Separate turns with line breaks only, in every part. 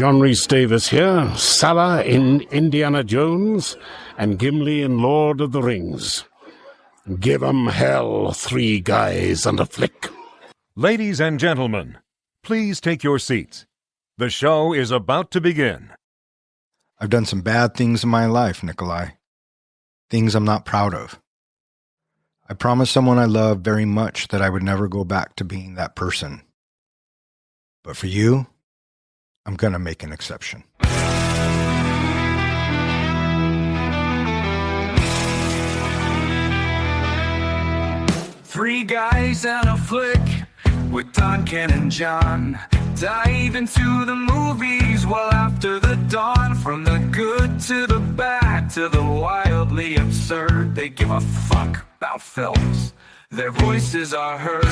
John Rhys Davis here, Salah in Indiana Jones, and Gimli in Lord of the Rings. Give 'em hell, 3 guys and a flick.
Ladies and gentlemen, please take your seats. The show is about to begin.
I've done some bad things in my life, Nikolai. Things I'm not proud of. I promised someone I love very much that I would never go back to being that person. But for you, I'm going to make an exception.
Three guys and a flick with Don, Ken, and John. Dive into the movies well after the dawn. From the good to the bad to the wildly absurd. They give a fuck about films. Their voices are heard.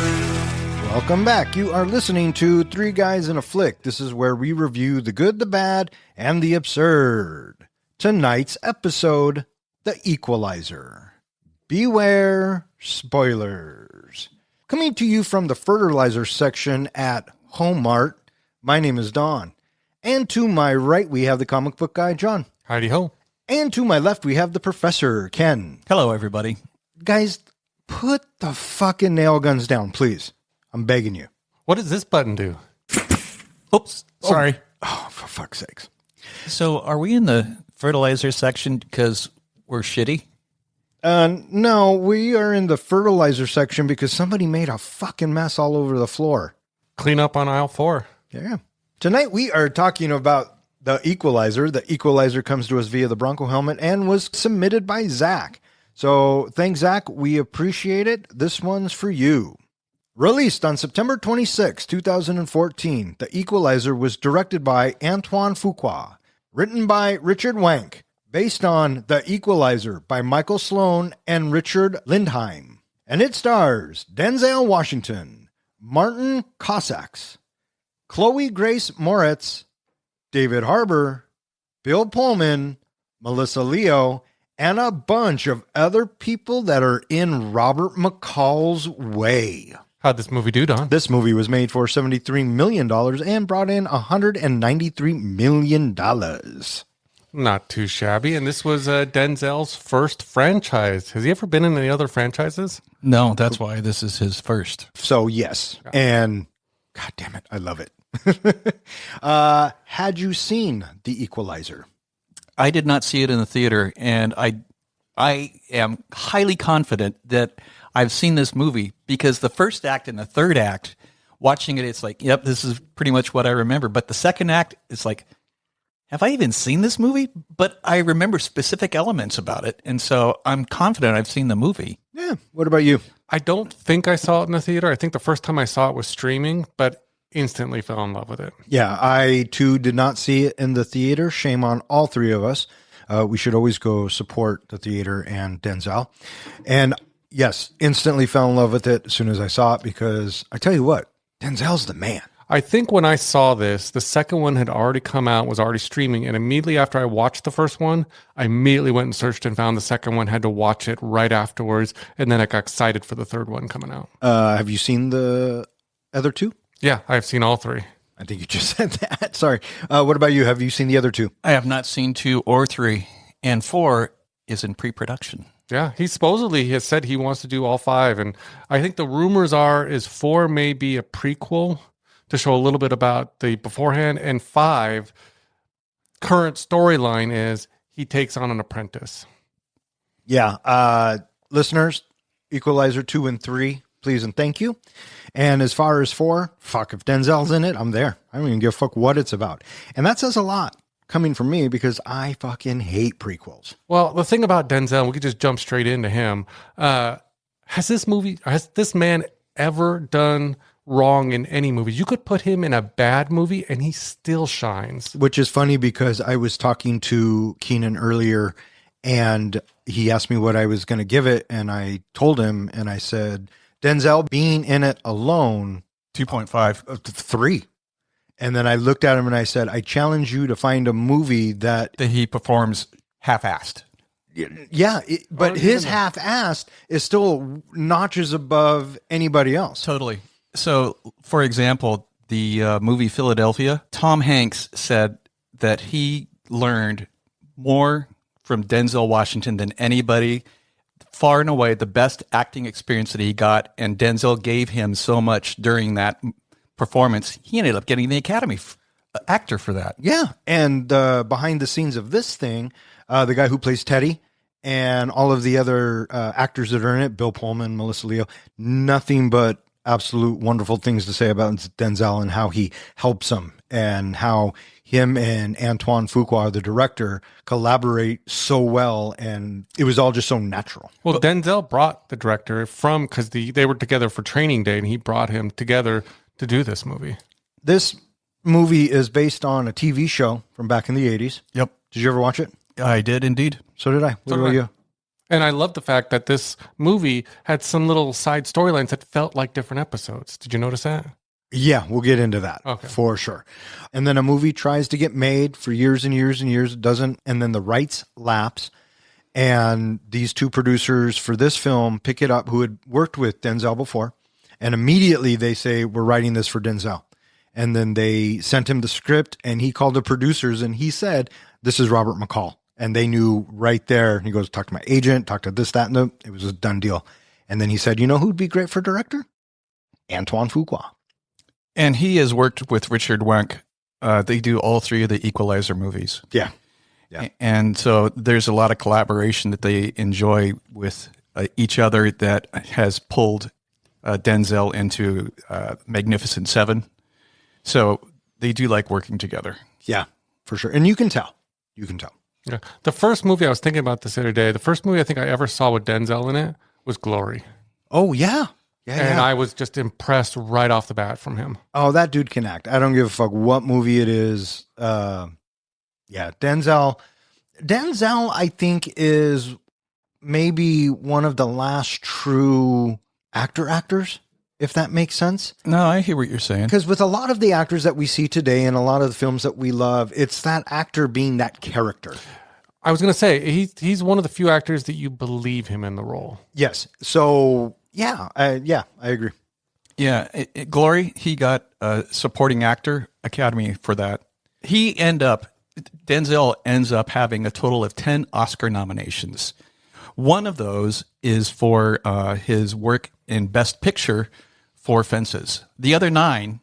Welcome back. You are listening to Three Guys in a Flick. This is where we review the good, the bad, and the absurd. Tonight's episode, The Equalizer. Beware spoilers. Coming to you from the fertilizer section at Home Mart, my name is Don. And to my right, we have the comic book guy, John.
Howdy ho.
And to my left, we have the professor, Ken.
Hello, everybody.
Guys, put the fucking nail guns down, please. I'm begging you.
What does this button do?
Oops, sorry.
Oh, for fuck's sakes.
So are we in the fertilizer section because we're shitty?
No, we are in the fertilizer section because somebody made a fucking mess all over the floor.
Clean up on aisle 4.
Yeah. Tonight we are talking about The Equalizer. The Equalizer comes to us via the Bronco helmet and was submitted by Zach. So thanks, Zach. We appreciate it. This one's for you. Released on September 26, 2014, The Equalizer was directed by Antoine Fuqua, written by Richard Wank, based on The Equalizer by Michael Sloan and Richard Lindheim. And it stars Denzel Washington, Marton Csokas, Chloë Grace Moretz, David Harbour, Bill Pullman, Melissa Leo, and a bunch of other people that are in Robert McCall's way.
How'd this movie do, Don?
This movie was made for $73 million and brought in $193 million.
Not too shabby. And this was Denzel's first franchise. Has he ever been in any other franchises?
No, that's why this is his first.
So, yes. And, God damn it, I love it. Had you seen The Equalizer?
I did not see it in the theater, and I am highly confident that I've seen this movie because the first act and the third act, watching it, it's like, yep, this is pretty much what I remember. But the second act, it's like, have I even seen this movie? But I remember specific elements about it. And so I'm confident I've seen the movie.
Yeah. What about you?
I don't think I saw it in the theater. I think the first time I saw it was streaming, but instantly fell in love with it.
Yeah, I too did not see it in the theater. Shame on all three of us. We should always go support the theater and Denzel. And yes, instantly fell in love with it as soon as I saw it because I tell you what, Denzel's the man.
I think when I saw this, the second one had already come out, was already streaming, and immediately after I watched the first one, I immediately went and searched and found the second one, had to watch it right afterwards, and then I got excited for the third one coming out.
Have you seen the other two?
Yeah, I've seen all 3.
I think you just said that. Sorry. What about you? Have you seen the other two?
I have not seen 2 or 3, and 4 is in pre-production.
Yeah, he supposedly has said he wants to do all 5, and I think the rumors is 4 may be a prequel to show a little bit about the beforehand, and 5, current storyline is he takes on an apprentice.
Yeah, listeners, Equalizer 2 and 3, please and thank you. And as far as 4, fuck, if Denzel's in it, I'm there. I don't even give a fuck what it's about. And that says a lot coming from me because I fucking hate prequels.
Well, the thing about Denzel, we could just jump straight into him. Has this man ever done wrong in any movie? You could put him in a bad movie and he still shines.
Which is funny because I was talking to Keenan earlier and he asked me what I was going to give it. And I told him and I said, Denzel being in it alone,
2.5.
3. And then I looked at him and I said, I challenge you to find a movie that
He performs half-assed.
Yeah, but his half-assed is still notches above anybody else.
Totally. So, for example, the movie Philadelphia, Tom Hanks said that he learned more from Denzel Washington than anybody, far and away the best acting experience that he got, and Denzel gave him so much during that performance. He ended up getting the Academy actor for that.
Yeah, and behind the scenes of this thing, the guy who plays Teddy and all of the other actors that are in it, Bill Pullman, Melissa Leo, nothing but absolute wonderful things to say about Denzel and how he helps him and how him and Antoine Fuqua, the director, collaborate so well, and it was all just so natural.
Well, Denzel brought the director because they were together for Training Day, and he brought him together to do this movie.
This movie is based on a TV show from back in the 80s.
Yep.
Did you ever watch it?
I did indeed.
So did I. What about you?
And I love the fact that this movie had some little side storylines that felt like different episodes. Did you notice that?
Yeah, we'll get into that
Okay.
for sure. And then a movie tries to get made for years and years and years. It doesn't. And then the rights lapse. And these two producers for this film pick it up who had worked with Denzel before. And immediately they say, we're writing this for Denzel. And then they sent him the script and he called the producers and he said, this is Robert McCall. And they knew right there. He goes, talk to my agent, talk to this, that, and the. It was a done deal. And then he said, you know who'd be great for director? Antoine Fuqua.
And he has worked with Richard Wenk. They do all three of the Equalizer movies.
Yeah. Yeah.
And so there's a lot of collaboration that they enjoy with each other that has pulled Denzel into Magnificent Seven. So they do like working together.
Yeah, for sure. And you can tell. You can tell.
Yeah. The first movie, I was thinking about this the other day, the first movie I think I ever saw with Denzel in it was Glory.
Oh, yeah.
And I was just impressed right off the bat from him.
Oh, that dude can act. I don't give a fuck what movie it is. Denzel, I think, is maybe one of the last true actors, if that makes sense.
No, I hear what you're saying.
Because with a lot of the actors that we see today and a lot of the films that we love, it's that actor being that character.
I was going to say, he's one of the few actors that you believe him in the role.
Yes. So, I agree.
Yeah, Glory, he got a supporting actor Academy for that. Denzel ends up having a total of 10 Oscar nominations. One of those is for his work in Best Picture for Fences. The other 9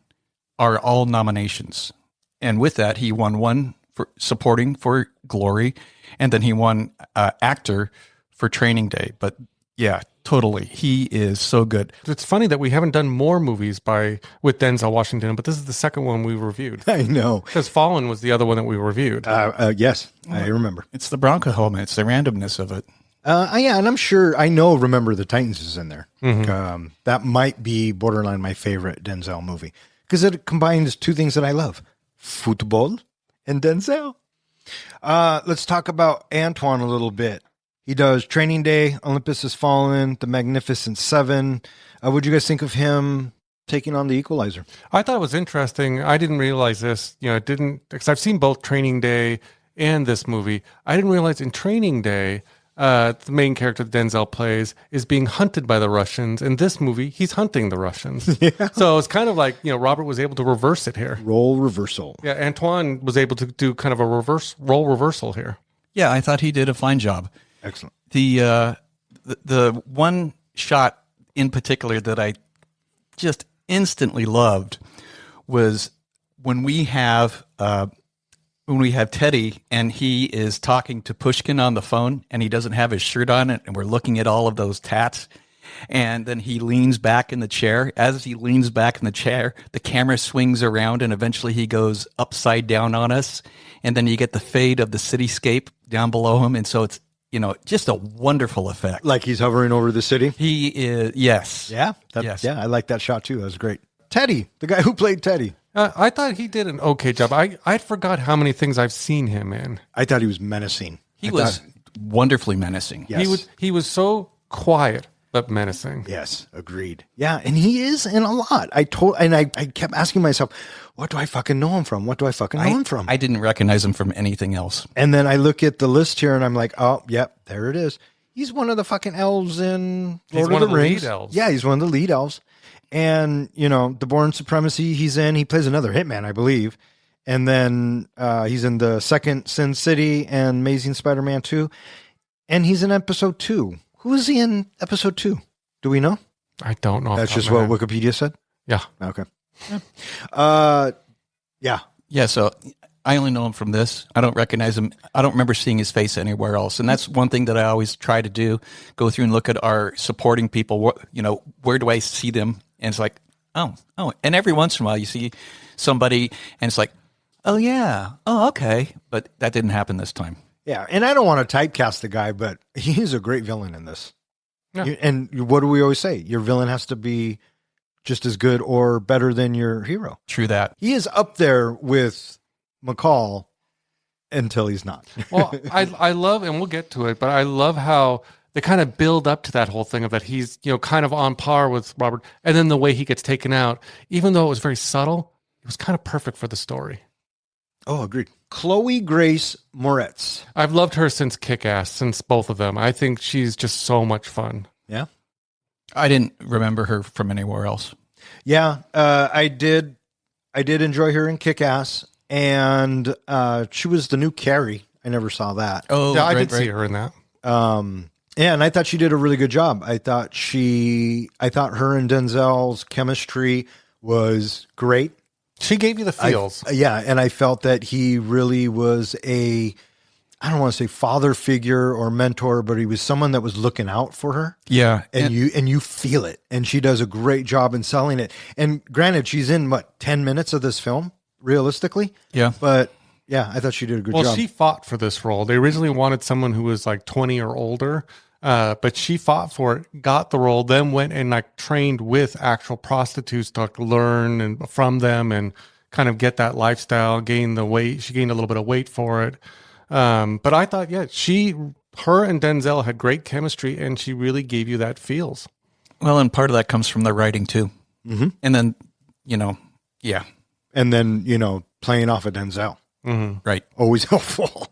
are all nominations. And with that, he won one for supporting for Glory, and then he won actor for Training Day. But yeah, totally. He is so good.
It's funny that we haven't done more movies with Denzel Washington, but this is the second one we reviewed.
I know.
Because Fallen was the other one that we reviewed.
Yes, I remember.
It's the Bronco helmet. It's the randomness of it.
And I'm sure, Remember the Titans is in there.
Mm-hmm.
That might be borderline my favorite Denzel movie because it combines two things that I love, football and Denzel. Let's talk about Antoine a little bit. He does Training Day, Olympus Has Fallen, The Magnificent Seven. What do you guys think of him taking on The Equalizer?
I thought it was interesting. I didn't realize this. Because I've seen both Training Day and this movie. I didn't realize in Training Day, the main character that Denzel plays is being hunted by the Russians. In this movie, he's hunting the Russians. Yeah. So it's kind of like, Robert was able to reverse it here.
Role reversal.
Yeah, Antoine was able to do kind of a role reversal here.
Yeah, I thought he did a fine job.
Excellent.
The one shot in particular that I just instantly loved was when we have Teddy and he is talking to Pushkin on the phone and he doesn't have his shirt on and we're looking at all of those tats. And then he leans back in the chair. As he leans back in the chair, the camera swings around and eventually he goes upside down on us. And then you get the fade of the cityscape down below him. And so it's, just a wonderful effect.
Like he's hovering over the city?
He is, yes.
Yeah?
Yes.
Yeah, I like that shot too. That was great. Teddy, the guy who played Teddy.
I thought he did an okay job. I forgot how many things I've seen him in.
I thought he was menacing.
He was wonderfully menacing.
Yes.
He was so quiet but menacing.
Yes, agreed. Yeah, and he is in a lot. I kept asking myself, what do I fucking know him from? What do I fucking know him from?
I didn't recognize him from anything else.
And then I look at the list here and I'm like, oh, yep, there it is. He's one of the fucking elves in Lord of the Rings.
Lead elves.
Yeah, he's one of the lead elves. And, the Bourne Supremacy he's in, he plays another hitman, I believe. And then he's in the second Sin City and Amazing Spider-Man 2. And he's in episode 2. Who is he in episode 2? Do we know?
I don't know.
That's just what Wikipedia said?
Yeah.
Okay.
Yeah. Yeah, so I only know him from this. I don't recognize him. I don't remember seeing his face anywhere else. And that's one thing that I always try to do, go through and look at our supporting people. Where do I see them? And it's like, oh. And every once in a while you see somebody and it's like, oh, yeah. Oh, okay. But that didn't happen this time.
Yeah, and I don't want to typecast the guy, but he's a great villain in this.
Yeah.
And what do we always say? Your villain has to be just as good or better than your hero.
True that.
He is up there with McCall until he's not.
Well, I love, and we'll get to it, but I love how they kind of build up to that whole thing of that he's, kind of on par with Robert. And then the way he gets taken out, even though it was very subtle, it was kind of perfect for the story.
Oh, agreed. Chloë Grace Moretz.
I've loved her since Kick-Ass, since both of them. I think she's just so much fun.
Yeah.
I didn't remember her from anywhere else.
Yeah, I did enjoy her in Kick-Ass, and she was the new Carrie. I never saw that.
Oh,
yeah, I did see her in that.
Yeah, and I thought she did a really good job. I thought her and Denzel's chemistry was great.
She gave you the feels.
And I felt that he really was I don't want to say father figure or mentor, but he was someone that was looking out for her.
Yeah.
And you feel it. And she does a great job in selling it. And granted, she's in 10 minutes of this film, realistically.
Yeah.
But yeah, I thought she did a good job.
Well, she fought for this role. They originally wanted someone who was like 20 or older. But she fought for it, got the role, then went and trained with actual prostitutes to learn and from them and kind of get that lifestyle, gain the weight. She gained a little bit of weight for it. But I thought, her and Denzel had great chemistry and she really gave you that feels.
Well, and part of that comes from the writing too.
Mm-hmm.
And then, yeah.
And then, playing off of Denzel.
Mm-hmm.
Right.
Always helpful.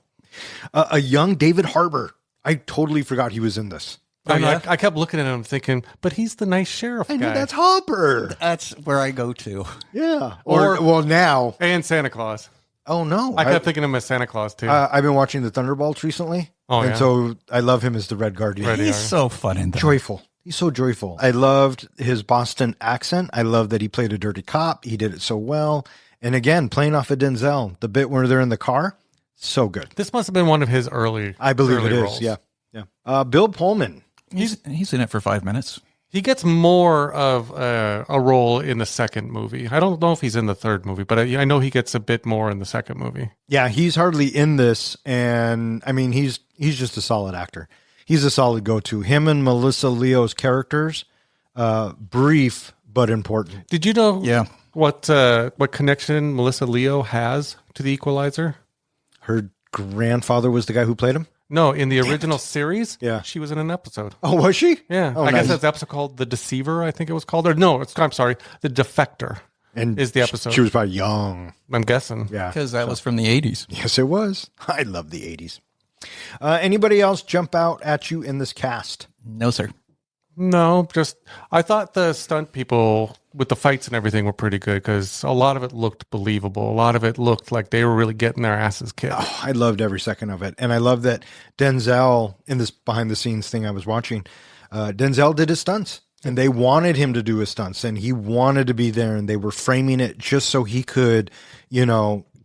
A young David Harbour. I totally forgot he was in this.
I kept looking at him thinking, but he's the nice sheriff guy.
That's Harbour.
That's where I go to.
Yeah. Or now.
And Santa Claus.
Oh, no.
I kept thinking of him as Santa Claus, too.
I've been watching the Thunderbolts recently.
Oh,
and
yeah.
so I love him as the Red Guardian.
He's so fun in that.
Joyful. He's so joyful. I loved his Boston accent. I love that he played a dirty cop. He did it so well. And again, playing off of Denzel, the bit where they're in the car, so good.
This must have been one of his early
I believe
early
it is.
roles.
Yeah. Bill Pullman.
He's in it for 5 minutes.
He gets more of a role in the second movie. I don't know if he's in the third movie, but I know he gets a bit more in the second movie.
Yeah, he's hardly in this. And I mean, he's just a solid actor. He's a solid go-to. Him and Melissa Leo's characters, brief but important.
Did you know
Yeah.
what connection Melissa Leo has to the Equalizer?
Her grandfather was the guy who played him?
No, in the original series,
Yeah.
she was in an episode.
Oh, was she?
Yeah,
Oh,
I guess
nice.
that's the episode called The Deceiver, I think it was called. Or no, I'm sorry, The Defector
And
is the episode.
She was probably young.
I'm guessing.
Yeah.
Because that was from the 80s.
Yes, it was. I love the 80s. Anybody else jump out at you in this cast?
No, sir.
No, just I thought the stunt people with the fights and everything were pretty good because a lot of it looked believable. A lot of it looked like they were really getting their asses kicked.
Oh, I loved every second of it. And I love that Denzel, in this behind the scenes thing I was watching, Denzel did his stunts. And they wanted him to do his stunts. And he wanted to be there. And they were framing it just so he could,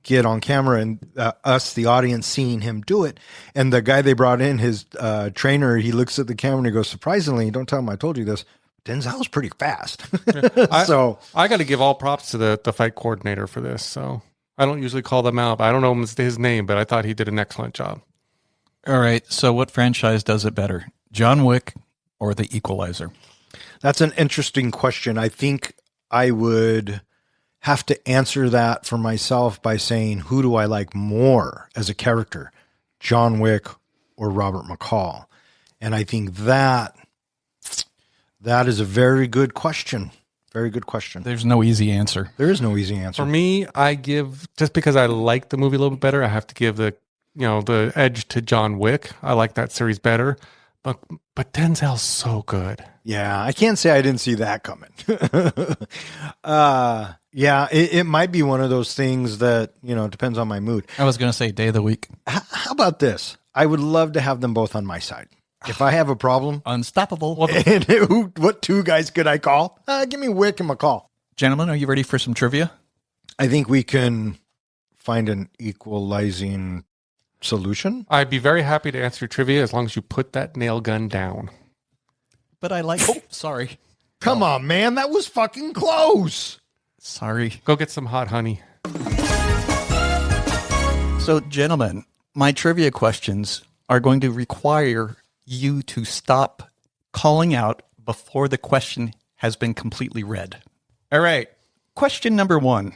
get on camera and us, the audience, seeing him do it. And the guy they brought in, his trainer, he looks at the camera and he goes, surprisingly, don't tell him I told you this, Denzel's pretty fast. So
I got to give all props to the fight coordinator for this. So I don't usually call them out. I don't know his name, but I thought he did an excellent job.
All right. So what franchise does it better? John Wick or The Equalizer?
that's an interesting question. I think I would have to answer that for myself by saying, who do I like more as a character, John Wick or Robert McCall? And I think that is a very good question. Very good question.
There's no easy answer.
There is no easy answer.
For me, I give, just because I like the movie a little bit better, I have to give the edge to John Wick. I like that series better. But Denzel's so good.
Yeah, I can't say I didn't see that coming. Yeah, it might be one of those things that, depends on my mood.
I was going to say day of the week.
How about this? I would love to have them both on my side. If I have a problem,
Unstoppable.
and what two guys could I call? Give me Wick and McCall.
Gentlemen, are you ready for some trivia?
I think we can find an equalizing solution.
I'd be very happy to answer your trivia as long as you put that nail gun down.
But I like... sorry.
Come on, man. That was fucking close.
Sorry.
Go get some hot honey.
So, gentlemen, my trivia questions are going to require you to stop calling out before the question has been completely read. All right. Question number 1.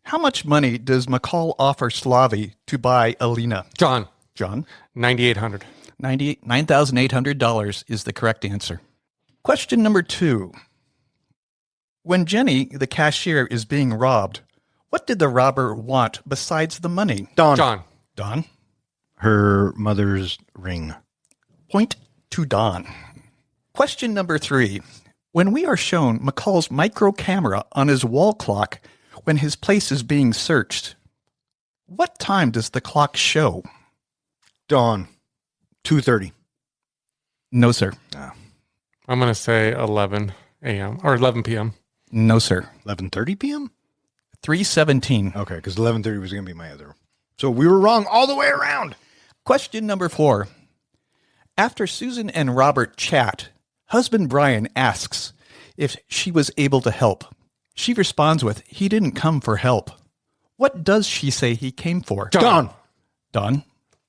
How much money does McCall offer Slavi to buy Alina?
John,
John?
$9,800.
$9,800 is the correct answer. Question number 2. When Jenny, the cashier, is being robbed, what did the robber want besides the money?
John.
Don?
Her mother's ring.
Point to Don. Question number 3. When we are shown McCall's micro camera on his wall clock when his place is being searched, what time does the clock show?
Dawn. 2:30.
No, sir.
I'm going to say 11 a.m. or 11 p.m.
No, sir.
11:30 p.m.?
3:17.
Okay, because 11:30 was going to be my other. So we were wrong all the way around.
Question number 4. After Susan and Robert chat, husband Brian asks if she was able to help. She responds with, he didn't come for help. What does she say he came for?
Dawn.
Don?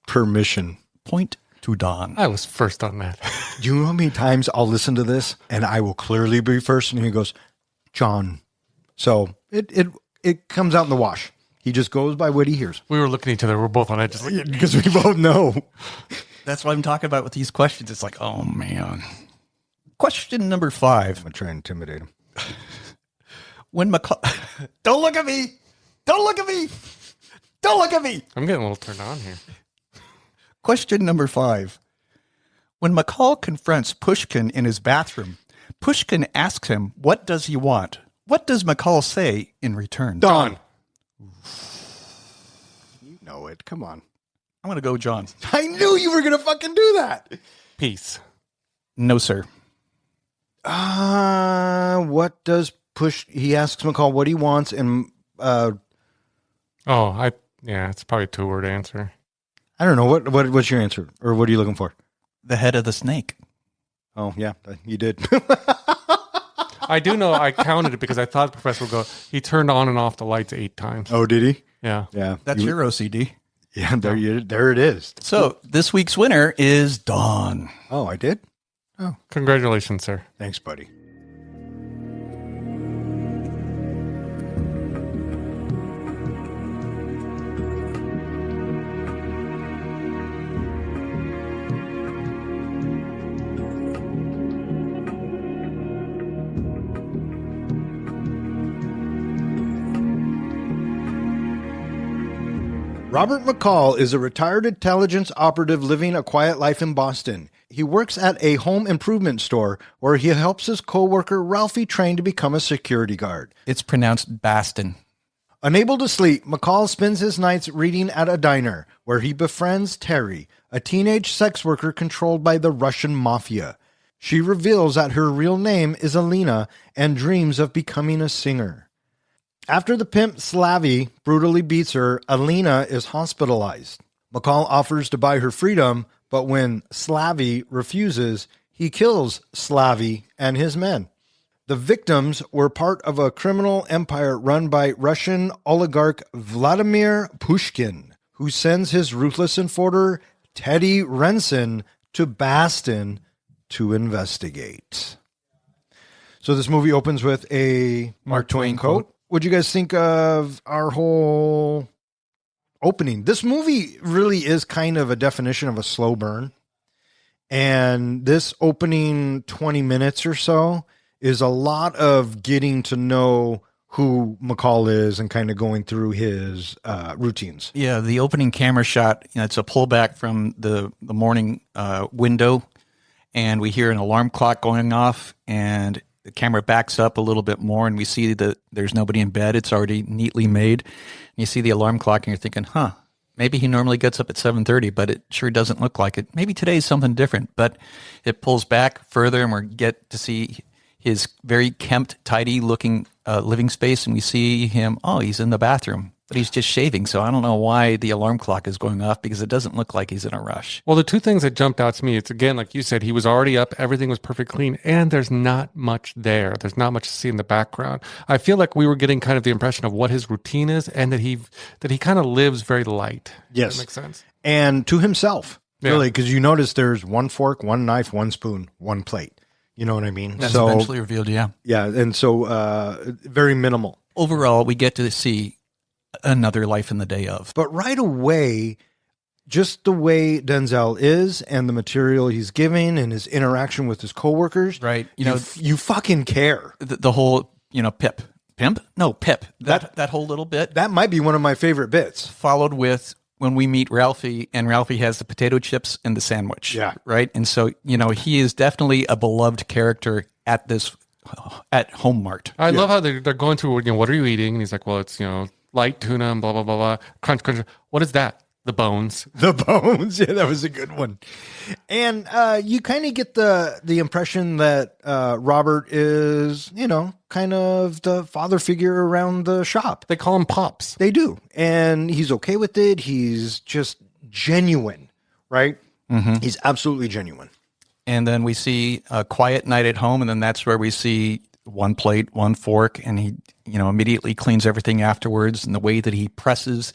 Permission.
Point to Don.
I was first on that.
Do you know how many times I'll listen to this and I will clearly be first and he goes, John. So it comes out in the wash. He just goes by what he hears.
We were looking at each other. We're both on edges.
Because we both know.
That's what I'm talking about with these questions. It's like, oh, man. Question number 5.
I'm going to try and intimidate him.
When McCall... Don't look at me! Don't look at me! Don't look at me!
I'm getting a little turned on here.
Question number 5. When McCall confronts Pushkin in his bathroom, Pushkin asks him, what does he want? What does McCall say in return?
Dawn. You know it. Come on.
I'm going to go John.
I knew you were going to fucking do that.
Peace.
No, sir.
What does he asks McCall what he wants and
it's probably a 2-word answer.
I don't know. What's your answer? Or what are you looking for?
The head of the snake.
Oh, yeah, you did.
I do know I counted it because I thought the professor would go, he turned on and off the lights 8 times.
Oh, did he?
Yeah.
Yeah.
That's your OCD.
Yeah, there it is.
So this week's winner is Dawn.
Oh, I did? Oh.
Congratulations, sir.
Thanks, buddy. Robert McCall is a retired intelligence operative living a quiet life in Boston. He works at a home improvement store where he helps his coworker Ralphie train to become a security guard.
It's pronounced Baston.
Unable to sleep, McCall spends his nights reading at a diner where he befriends Terry, a teenage sex worker controlled by the Russian mafia. She reveals that her real name is Alina and dreams of becoming a singer. After the pimp Slavi brutally beats her, Alina is hospitalized. McCall offers to buy her freedom, but when Slavi refuses, he kills Slavi and his men. The victims were part of a criminal empire run by Russian oligarch Vladimir Pushkin, who sends his ruthless enforcer Teddy Renson to Baston to investigate. So this movie opens with a Mark Twain quote. What'd you guys think of our whole opening? This movie really is kind of a definition of a slow burn. And this opening 20 minutes or so is a lot of getting to know who McCall is and kind of going through his routines.
Yeah, the opening camera shot, it's a pullback from the morning window. and we hear an alarm clock going off, and the camera backs up a little bit more, and we see that there's nobody in bed. It's already neatly made. And you see the alarm clock, and you're thinking, maybe he normally gets up at 7:30, but it sure doesn't look like it. Maybe today's something different. But it pulls back further, and we get to see his very kempt, tidy-looking living space, and we see him, he's in the bathroom. But he's just shaving, so I don't know why the alarm clock is going off, because it doesn't look like he's in a rush.
Well, the two things that jumped out to me, it's again, like you said, he was already up, everything was perfect clean, and there's not much there. There's not much to see in the background. I feel like we were getting kind of the impression of what his routine is, and that he kind of lives very light.
Yes.
That makes sense.
And to himself,
Yeah.
really, because you notice there's one fork, one knife, one spoon, one plate. You know what I mean?
That's eventually revealed, yeah.
Yeah, and so very minimal.
Overall, we get to see another life in the day of.
But right away, just the way Denzel is and the material he's giving and his interaction with his coworkers,
Right.
you fucking care.
The whole, pimp? No, Pip. That whole little bit.
That might be one of my favorite bits.
Followed with when we meet Ralphie, and Ralphie has the potato chips and the sandwich.
Yeah.
Right. And so, he is definitely a beloved character at Home Mart.
I love how they're going through, what are you eating? And he's like, well, it's, light tuna and blah, blah, blah, blah. Crunch, crunch. What is that? The bones.
The bones. Yeah, that was a good one. And you kind of get the impression that Robert is, kind of the father figure around the shop.
They call him Pops.
They do. And he's okay with it. He's just genuine, right? Mm-hmm. He's absolutely genuine.
And then we see a quiet night at home, and then that's where we see one plate, one fork, and he, immediately cleans everything afterwards. And the way that he presses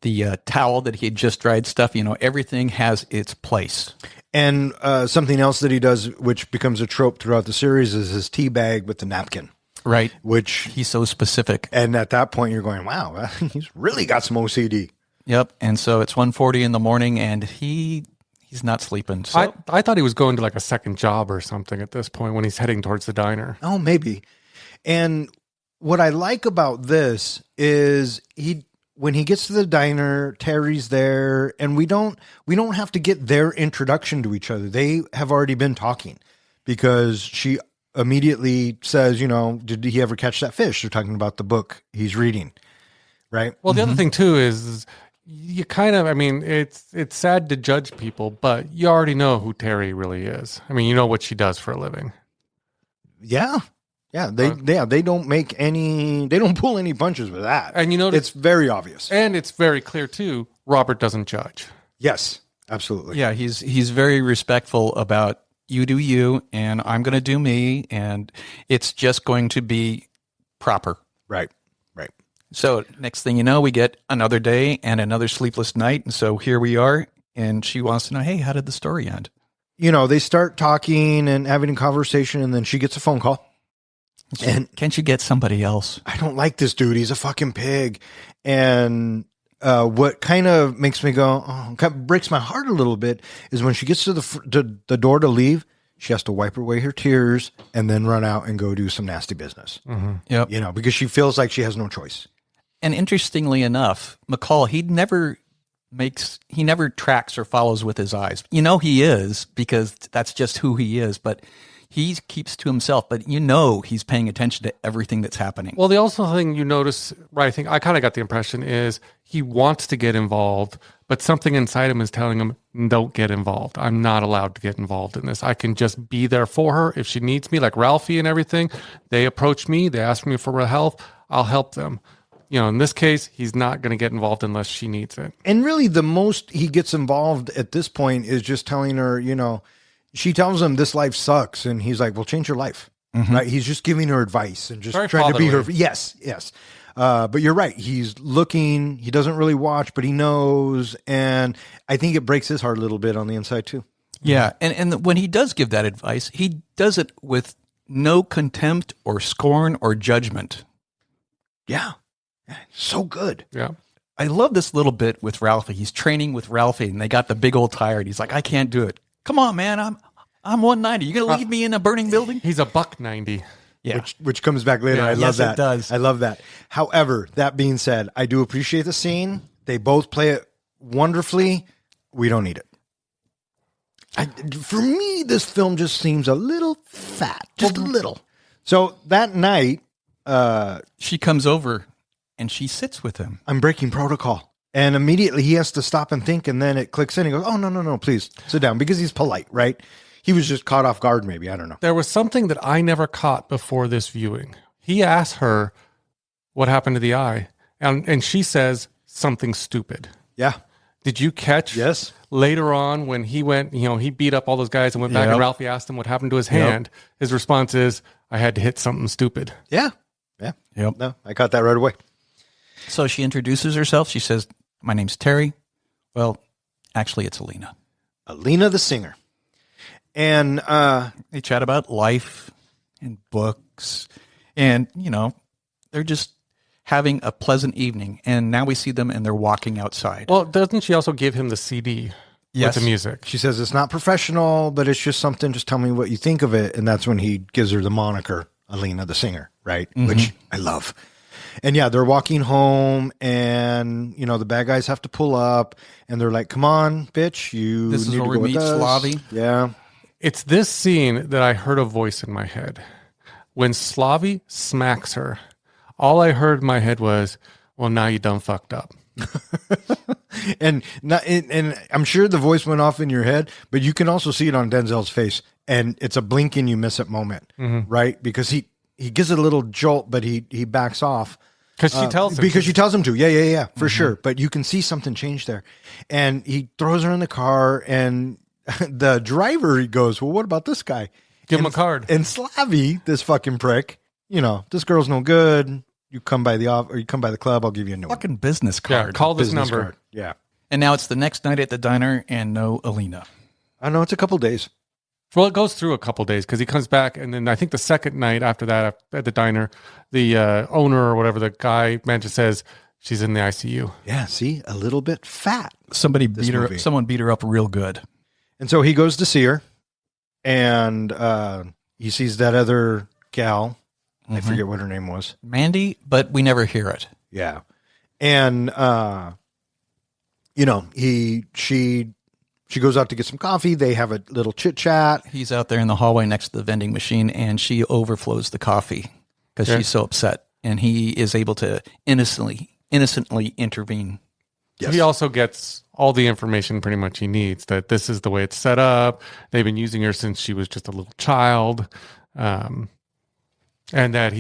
the towel that he had just dried stuff, everything has its place.
And something else that he does, which becomes a trope throughout the series, is his tea bag with the napkin.
Right.
Which
he's so specific.
And at that point, you're going, wow, he's really got some OCD.
Yep. And so it's 1:40 in the morning, and he's not sleeping. So
I thought he was going to like a second job or something at this point when he's heading towards the diner.
Oh, maybe. And what I like about this is when he gets to the diner, Terry's there, and we don't have to get their introduction to each other. They have already been talking, because she immediately says, did he ever catch that fish? They're talking about the book he's reading, right?
Well, the other thing too is you kind of, it's sad to judge people, but you already know who Terry really is. You know what she does for a living.
Yeah. Yeah, they don't pull any punches with that.
And
it's very obvious.
And it's very clear too, Robert doesn't judge.
Yes, absolutely.
Yeah, he's very respectful about you do you, and I'm going to do me, and it's just going to be proper.
Right.
So next thing you know, we get another day and another sleepless night, and so here we are, and she wants to know, hey, how did the story end?
They start talking and having a conversation, and then she gets a phone call.
And can't you get somebody else?
I don't like this dude. He's a fucking pig. And what kind of makes me go, kind of breaks my heart a little bit, is when she gets to the door to leave, she has to wipe away her tears and then run out and go do some nasty business.
Mm-hmm.
Yep.
Because she feels like she has no choice.
And interestingly enough, McCall, he never tracks or follows with his eyes. He is, because that's just who he is, but he keeps to himself, but he's paying attention to everything that's happening.
Well, the also thing you notice, right, I think I kind of got the impression is he wants to get involved, but something inside him is telling him, don't get involved. I'm not allowed to get involved in this. I can just be there for her if she needs me, like Ralphie and everything. They approach me. They ask me for help. I'll help them. In this case, he's not going to get involved unless she needs it.
And really the most he gets involved at this point is just telling her, she tells him this life sucks, and he's like, well, change your life. Mm-hmm. Right? He's just giving her advice and just
very
trying
fatherly.
to be her. Yes. But you're right. He's looking, he doesn't really watch, but he knows. And I think it breaks his heart a little bit on the inside too.
Yeah. And when he does give that advice, he does it with no contempt or scorn or judgment.
Yeah. So good.
Yeah.
I love this little bit with Ralphie. He's training with Ralphie, and they got the big old tire. And he's like, I can't do it. Come on, man. I'm 190. You gonna leave me in a burning building?
He's a $190.
Yeah,
which comes back later.
Yeah,
I love that.
It does.
I love that. However, that being said, I do appreciate the scene. They both play it wonderfully. We don't need it. For me, this film just seems a little fat, just a little. So that night,
She comes over and she sits with him.
I'm breaking protocol. And immediately he has to stop and think, and then it clicks in. He goes, oh, no, please sit down, because he's polite, right? He was just caught off guard, maybe. I don't know.
There was something that I never caught before this viewing. He asked her what happened to the eye, and she says something stupid.
Yeah.
Did you catch?
Yes.
Later on, when he went, he beat up all those guys and went back, and Ralphie asked him what happened to his hand. His response is, I had to hit something stupid.
Yeah.
Yep.
No, I caught that right away.
So she introduces herself. She says, my name's Terry. Well, actually, it's Alina.
Alina the singer. And
They chat about life and books. And, they're just having a pleasant evening. And now we see them and they're walking outside.
Well, doesn't she also give him the CD with the music?
She says it's not professional, but it's just something. Just tell me what you think of it. And that's when he gives her the moniker Alina the singer, right?
Mm-hmm.
Which I love. And yeah, they're walking home, and the bad guys have to pull up, and they're like, "Come on, bitch, you
This is
need
where
to
we
go with
meet
us."
Slavi.
Yeah,
It's this scene that I heard a voice in my head. When Slavi smacks her, all I heard in my head was, well, now you done fucked up.
and I'm sure the voice went off in your head, but you can also see it on Denzel's face, and it's a blink and you miss it moment, right? Because he gives it a little jolt, but he backs off.
Because she tells him.
Because she tells him to. Yeah, for sure. But you can see something change there. And he throws her in the car, and the driver, he goes, well, what about this guy?
Give him a card.
And Slavi, this fucking prick, this girl's no good. You come by the club, I'll give you a new one.
Fucking business card.
Yeah, call this
Business
number.
card. Yeah.
And now it's the next night at the diner and no Alina.
I know, it's a couple days.
Well, it goes through a couple days because he comes back, and then I think the second night after that at the diner, the owner or whatever, the guy manager says she's in the ICU.
Yeah, see, a little bit fat.
Someone
movie.
beat her up real good.
And so he goes to see her, and he sees that other gal. I forget what her name was.
Mandy, but we never hear it.
Yeah. And, she goes out to get some coffee. They have a little chit chat.
He's out there in the hallway next to the vending machine, and she overflows the coffee because she's so upset. And he is able to innocently intervene.
Yes.
He also gets all the information pretty much he needs, that this is the way it's set up. They've been using her since she was just a little child. And that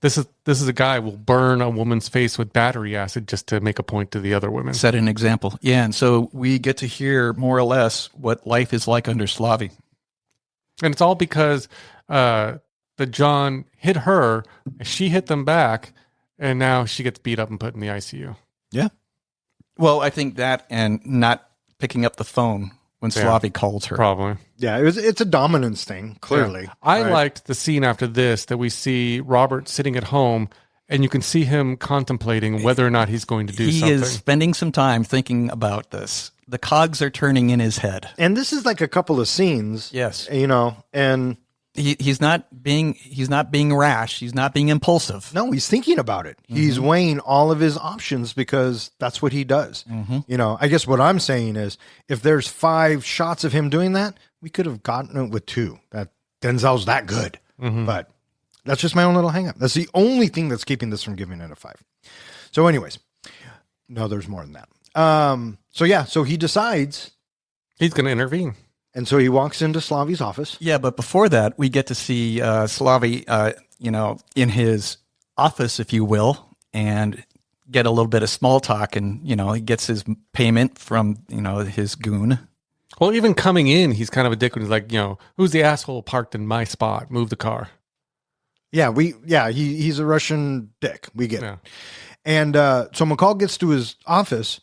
this is a guy who will burn a woman's face with battery acid just to make a point to the other women.
Set an example. Yeah, and so we get to hear more or less what life is like under Slavi.
And it's all because the John hit her, she hit them back, and now she gets beat up and put in the ICU.
Yeah.
Well, I think that and not picking up the phone when Slavi calls her.
Probably.
Yeah, it's a dominance thing, clearly.
Yeah. I liked the scene after this that we see Robert sitting at home, and you can see him contemplating whether or not he's going to do something.
He is spending some time thinking about this. The cogs are turning in his head.
And this is like a couple of scenes.
Yes.
And
he's not being rash. He's not being impulsive.
no, he's thinking about it. He's weighing all of his options because that's what he does. I guess what I'm saying is if there's 5 shots of him doing that, we could have gotten it with 2. That Denzel's that good. But that's just my own little hang up. That's the only thing that's keeping this from giving it a 5. So anyways, no, there's more than that. So he decides
He's going to intervene.
And so he walks into Slavi's office.
Yeah, but before that, we get to see Slavi, in his office, if you will, and get a little bit of small talk. And, he gets his payment from, his goon.
Well, even coming in, he's kind of a dick when he's like, who's the asshole parked in my spot? Move the car.
Yeah, he's a Russian dick. We get it. And so McCall gets to his office.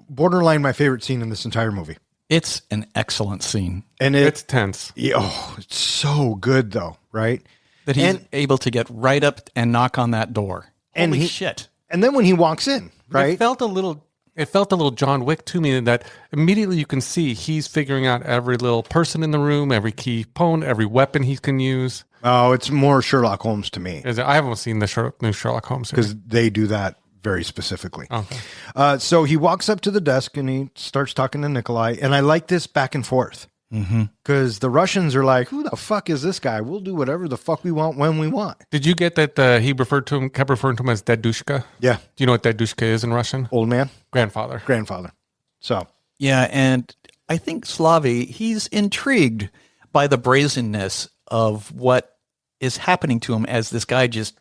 Borderline my favorite scene in this entire movie.
It's an excellent scene.
And
it's tense.
It's so good though, right?
That he's able to get right up and knock on that door. Holy shit.
And then when he walks in, right?
It felt a little John Wick to me in that immediately you can see he's figuring out every little person in the room, every key opponent, every weapon he can use.
Oh, it's more Sherlock Holmes to me.
I haven't seen the new Sherlock Holmes
because they do that very specifically.
Okay.
So he walks up to the desk and he starts talking to Nikolai, and I like this back and forth. Because the Russians are like, who the fuck is this guy? We'll do whatever the fuck we want when we want.
Did you get that he kept referring to him as Dedushka?
Yeah.
Do you know what Dedushka is in Russian?
Old man?
Grandfather.
So,
Yeah, and I think Slavy, he's intrigued by the brazenness of what is happening to him as this guy just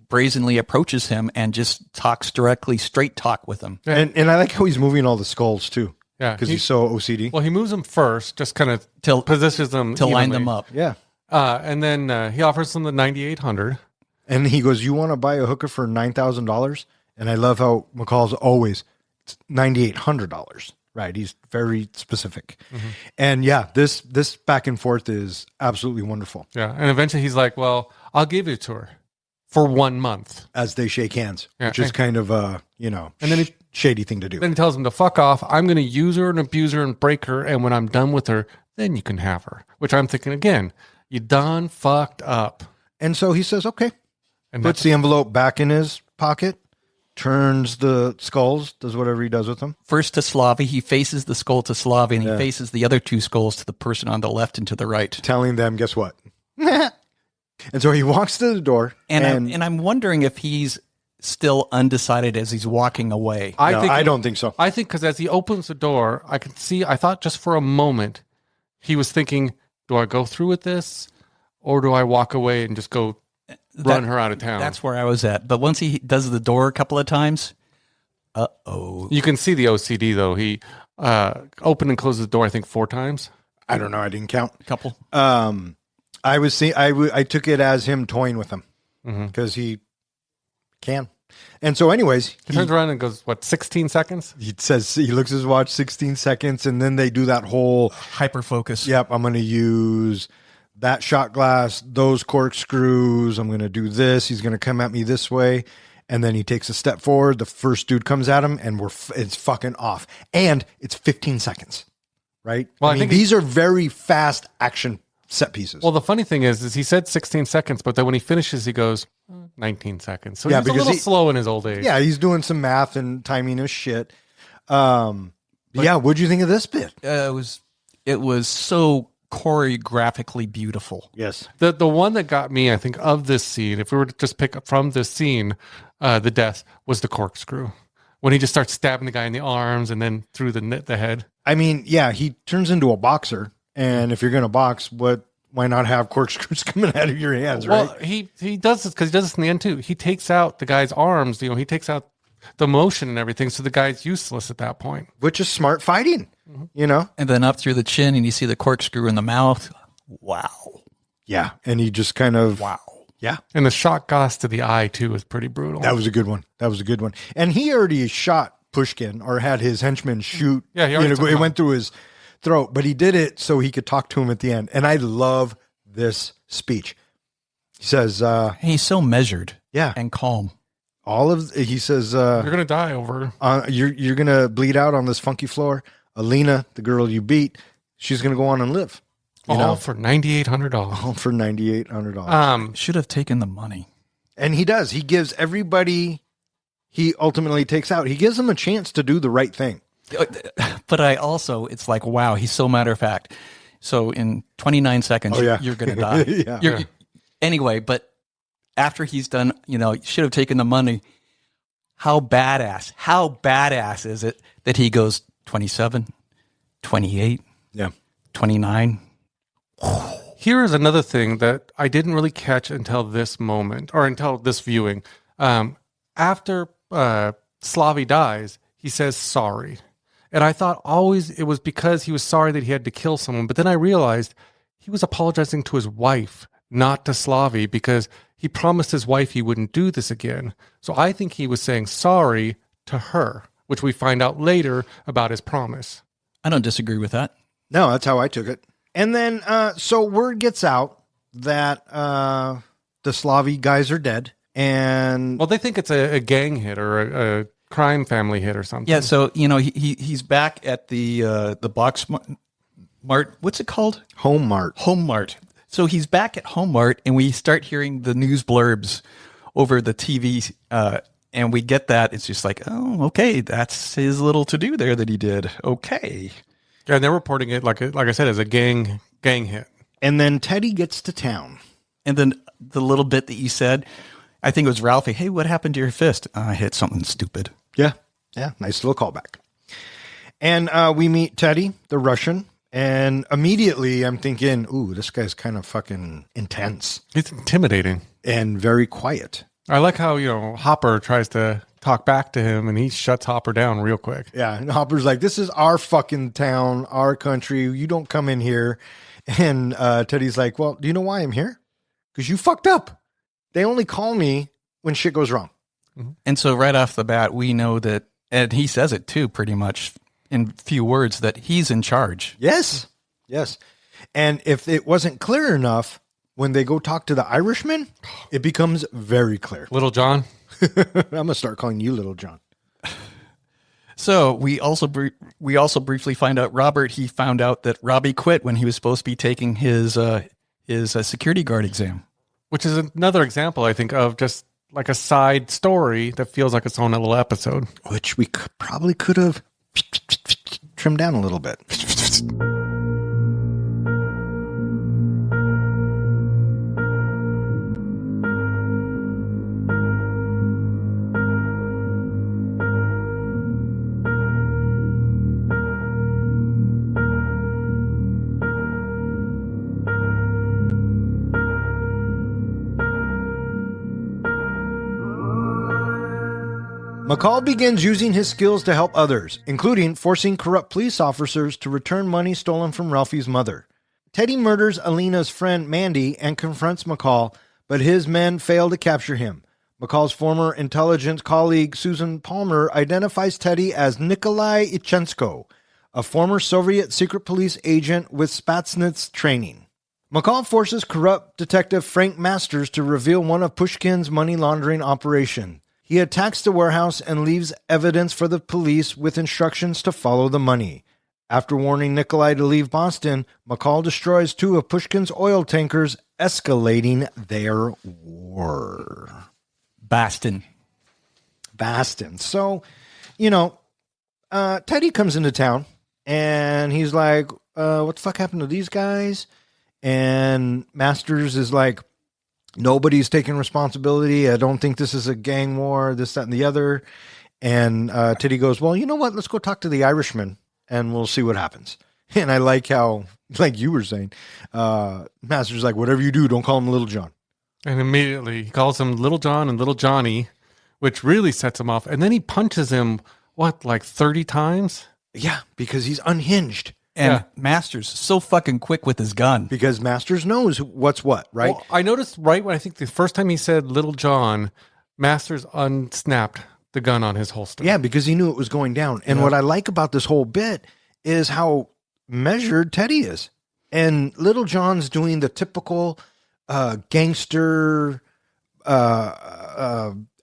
brazenly approaches him and just talks directly, straight talk with him.
and I like how he's moving all the skulls too.
Yeah.
Because he's so OCD.
Well, he moves them first, just kind of positions them
To line
evenly.
them up.
Yeah.
And then he offers them the 9,800.
And he goes, you want to buy a hooker for $9,000? And I love how McCall's always, it's $9,800. Right. He's very specific. And yeah, this back and forth is absolutely wonderful
Yeah. And eventually he's like, well, I'll give it to her for 1 month.
as they shake hands,
Yeah,
which is
and-
kind of a, and then shady thing to do.
Then he tells him to fuck off. I'm going to use her and abuse her and break her. And when I'm done with her, then you can have her. Which I'm thinking, again, you done fucked up.
And so he says, okay,
And
puts
that's,
the envelope back in his pocket, turns the skulls, does whatever he does with them.
First to Slavy, he faces the skull to Slavy, and he faces the other two skulls to the person on the left and to the right.
Telling them, guess what? And so he walks to the door.
And I'm wondering if he's still undecided as he's walking away.
I don't think so.
I think because as he opens the door, I thought just for a moment, he was thinking, do I go through with this? Or do I walk away and just go run her out of town?
That's where I was at. But once he does the door a couple of times,
You can see the OCD, though. He opened and closed the door, I think, 4 times.
I don't know. I didn't count.
a couple.
I took it as him toying with them because he can. And so anyways,
He turns around and goes, 16 seconds?
he says, he looks at his watch, 16 seconds. And then they do that whole,
Hyper focus.
yep, I'm going to use that shot glass, those corkscrews. I'm going to do this. He's going to come at me this way. And then he takes a step forward. The first dude comes at him and it's fucking off. And it's 15 seconds, right?
Well, I
I mean,
think
these are very fast action set pieces.
Well, the funny thing is he said 16 seconds, but then when he finishes, he goes 19 seconds. So
Yeah,
he's a
because
little slow in his old age.
yeah, he's doing some math and timing his shit. Yeah, what'd you think of this bit?
It was so choreographically beautiful.
Yes.
The one that got me, I think, of this scene, if we were to just pick up from this scene, the death, was the corkscrew. When he just starts stabbing the guy in the arms and then through the head.
I mean, yeah, he turns into a boxer. And if you're going to box, why not have corkscrews coming out of your hands, right?
Well, he does this because he does this in the end, too. He takes out the guy's arms. He takes out the motion and everything, so the guy's useless at that point.
Which is smart fighting,
And then up through the chin, and you see the corkscrew in the mouth. Wow.
Yeah. And he just kind of,
Wow.
yeah,
And the shot glass to the eye, too, is pretty brutal.
that was a good one. And he already shot Pushkin or had his henchmen shoot.
Yeah, he already took him
it
out.
went through his throat, but he did it so he could talk to him at the end. And I love this speech. He says,
He's so measured
yeah,
and calm.
he says,
You're going to die over.
you're going to bleed out on this funky floor. Alina, the girl you beat, she's going to go on and live.
All for $9,800.
All for $9,800.
Should have taken the money.
And he does. He gives everybody he ultimately takes out, he gives them a chance to do the right thing.
But it's like, wow, he's so matter of fact. So in 29 seconds, you're going to die.
Yeah.
Anyway, but after he's done, should have taken the money. How badass is it that he goes 27, 28,
Yeah.
29?
Here is another thing that I didn't really catch until this moment, or until this viewing. After Slavy dies, he says sorry. And I thought always it was because he was sorry that he had to kill someone. But then I realized he was apologizing to his wife, not to Slavy, because he promised his wife he wouldn't do this again. So I think he was saying sorry to her, which we find out later about his promise.
I don't disagree with that.
No, that's how I took it. And then, so word gets out that the Slavy guys are dead. And
Well, they think it's a gang hit or a crime family hit or something.
Yeah, so he's back at the box mart. What's it called?
Home Mart.
Home Mart. So he's back at Home Mart, and we start hearing the news blurbs over the TV, and we get that. It's just like, oh, okay, that's his little to-do there that he did. Okay.
Yeah, and they're reporting it like I said as a gang hit.
And then Teddy gets to town.
And then the little bit that you said, I think it was Ralphie. Hey, what happened to your fist? I hit something stupid.
Yeah. Nice little callback. And we meet Teddy, the Russian. And immediately I'm thinking, ooh, this guy's kind of fucking intense.
It's intimidating.
And very quiet.
I like how, Hopper tries to talk back to him and he shuts Hopper down real quick.
Yeah. And Hopper's like, this is our fucking town, our country. You don't come in here. And Teddy's like, well, do you know why I'm here? Because you fucked up. They only call me when shit goes wrong.
And so right off the bat, we know that, and he says it too, pretty much in few words, that he's in charge.
Yes. And if it wasn't clear enough, when they go talk to the Irishman, it becomes very clear.
Little John.
I'm going to start calling you Little John.
So we also briefly find out he found out that Robbie quit when he was supposed to be taking his security guard exam.
Which is another example, I think, of just like a side story that feels like its own little episode.
Which we probably could have trimmed down a little bit. McCall begins using his skills to help others, including forcing corrupt police officers to return money stolen from Ralphie's mother. Teddy murders Alina's friend Mandy and confronts McCall, but his men fail to capture him. McCall's former intelligence colleague Susan Palmer identifies Teddy as Nikolai Ichensko, a former Soviet secret police agent with Spetsnaz training. McCall forces corrupt detective Frank Masters to reveal one of Pushkin's money laundering operations. He attacks the warehouse and leaves evidence for the police with instructions to follow the money. After warning Nikolai to leave Boston, McCall destroys 2 of Pushkin's oil tankers, escalating their war.
Boston.
So, Teddy comes into town and he's like, what the fuck happened to these guys? And Masters is like, nobody's taking responsibility. I don't think this is a gang war, this, that, and the other. And Teddy goes, well, you know what? Let's go talk to the Irishman and we'll see what happens. And I like how, like you were saying, Master's like, whatever you do, don't call him Little John.
And immediately he calls him Little John and Little Johnny, which really sets him off. And then he punches him, like 30 times?
Yeah, because he's unhinged.
And Masters so fucking quick with his gun.
Because Masters knows what's what, right?
Well, I noticed right when I think the first time he said Little John, Masters unsnapped the gun on his holster.
Yeah, because he knew it was going down. And what I like about this whole bit is how measured Teddy is. And Little John's doing the typical gangster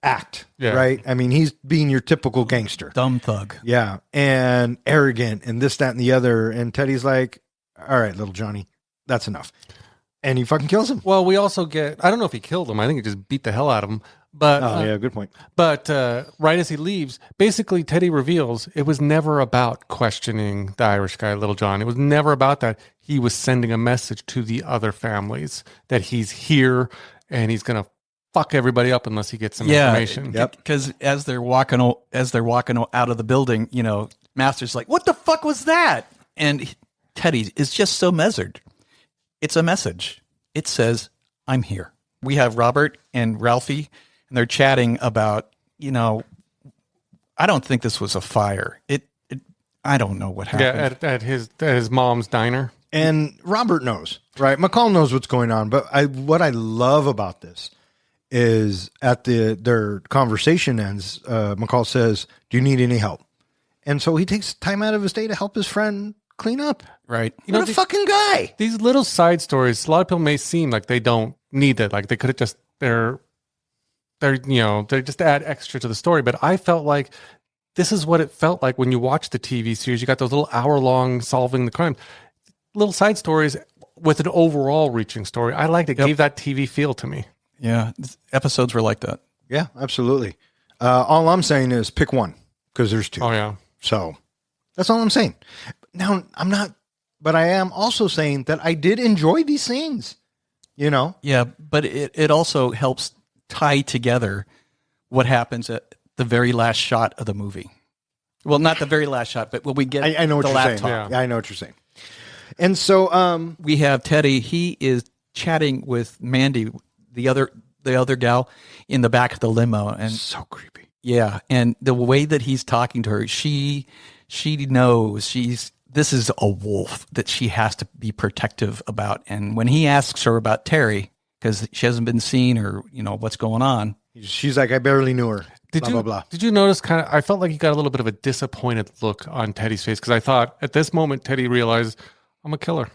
act, right? I mean, he's being your typical gangster.
Dumb thug.
Yeah, and arrogant and this, that, and the other. And Teddy's like, all right, Little Johnny, that's enough. And he fucking kills him.
Well, we also get, I don't know if he killed him. I think he just beat the hell out of him. But
yeah, good point.
But right as he leaves, basically Teddy reveals it was never about questioning the Irish guy, Little John. It was never about that. He was sending a message to the other families that he's here and he's going to fuck everybody up unless he gets some information.
Yep. Because as they're walking out of the building, Master's like, "What the fuck was that?" And Teddy is just so measured. It's a message. It says, "I'm here." We have Robert and Ralphie, and they're chatting about, I don't think this was a fire. I don't know what happened.
Yeah, at his mom's diner.
And Robert knows, right? McCall knows what's going on. But what I love about this is at their conversation ends, McCall says, "Do you need any help?" And so he takes time out of his day to help his friend clean up.
Right.
What a fucking guy.
These little side stories, a lot of people may seem like they don't need it. Like they could have just, they just add extra to the story. But I felt like this is what it felt like when you watch the TV series. You got those little hour-long solving the crime. Little side stories with an overall reaching story. I liked it. Gave that TV feel to me.
Yeah, episodes were like that.
Yeah, absolutely. All I'm saying is pick one because there's 2.
Oh, yeah.
So that's all I'm saying. now I'm not, but I am also saying that I did enjoy these scenes, you know?
Yeah, but it also helps tie together what happens at the very last shot of the movie. Well, not the very last shot, but when we get
I know what
the
you're
laptop.
saying. Yeah, I know what you're saying. And so
We have Teddy. He is chatting with Mandy, the other gal, in the back of the limo, and
so creepy.
yeah, and the way that he's talking to her, she knows this is a wolf that she has to be protective about. And when he asks her about Terry, because she hasn't been seen or what's going on,
She's like, I barely knew her.
Did you notice I felt like you got a little bit of a disappointed look on Teddy's face, because I thought at this moment Teddy realized I'm a killer.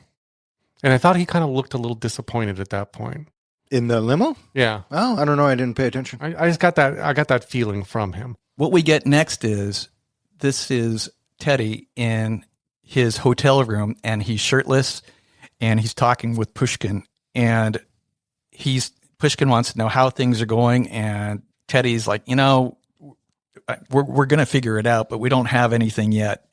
And I thought he kind of looked a little disappointed at that point.
In the limo?
Yeah.
Oh, I don't know. I didn't pay attention.
I just got that feeling from him.
what we get next is Teddy in his hotel room, and he's shirtless and he's talking with Pushkin, and Pushkin wants to know how things are going, and Teddy's like, we're going to figure it out, but we don't have anything yet.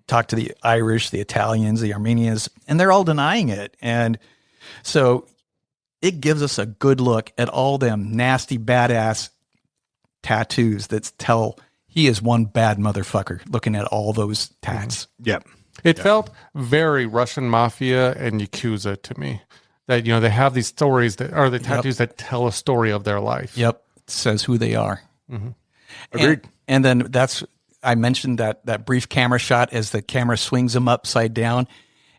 Talk to the Irish, the Italians, the Armenians, and they're all denying it. And so it gives us a good look at all them nasty, badass tattoos that tell he is one bad motherfucker, looking at all those tats.
Yep.
It felt very Russian mafia and Yakuza to me. That, they have these stories that are the tattoos that tell a story of their life.
Yep. It says who they are.
Mm-hmm.
Agreed.
And then I mentioned that brief camera shot as the camera swings him upside down.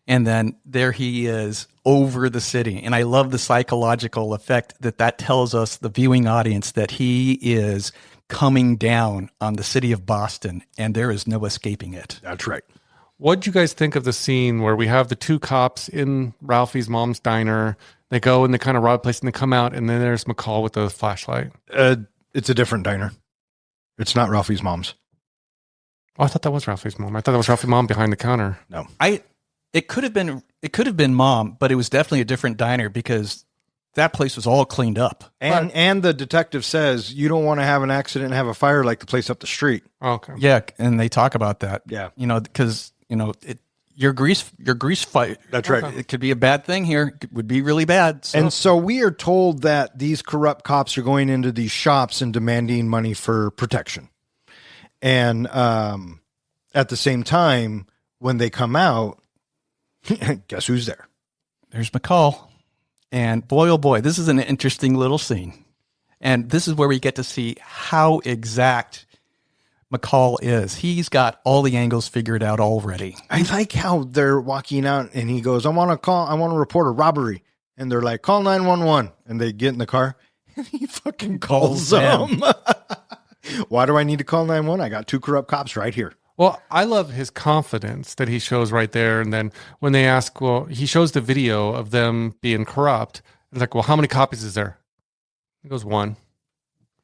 And then there he is over the city. And I love the psychological effect that tells us, the viewing audience, that he is coming down on the city of Boston, and there is no escaping it.
That's right.
What'd you guys think of the scene where we have the two cops in Ralphie's mom's diner? They go and they kind of rob a place and they come out, and then there's McCall with the flashlight.
It's a different diner. It's not Ralphie's mom's.
Oh, I thought that was Ralphie's mom. I thought that was Ralphie's mom behind the counter.
No.
It could have been mom, but it was definitely a different diner because that place was all cleaned up.
And the detective says you don't want to have an accident and have a fire like the place up the street.
Oh, okay.
Yeah, and they talk about that.
Yeah.
Because your grease fight.
That's right.
It could be a bad thing here. It would be really bad. So.
And so we are told that these corrupt cops are going into these shops and demanding money for protection. And at the same time, when they come out, guess who's there?
There's McCall. And boy, oh boy, this is an interesting little scene. And this is where we get to see how exact McCall is. He's got all the angles figured out already.
I like how they're walking out and he goes, I want to report a robbery. And they're like, call 911. And they get in the car and he fucking calls them. Why do I need to call 911? I got two corrupt cops right here.
Well, I love his confidence that he shows right there. And then when they ask, he shows the video of them being corrupt. It's like, well, how many copies is there? He goes, one.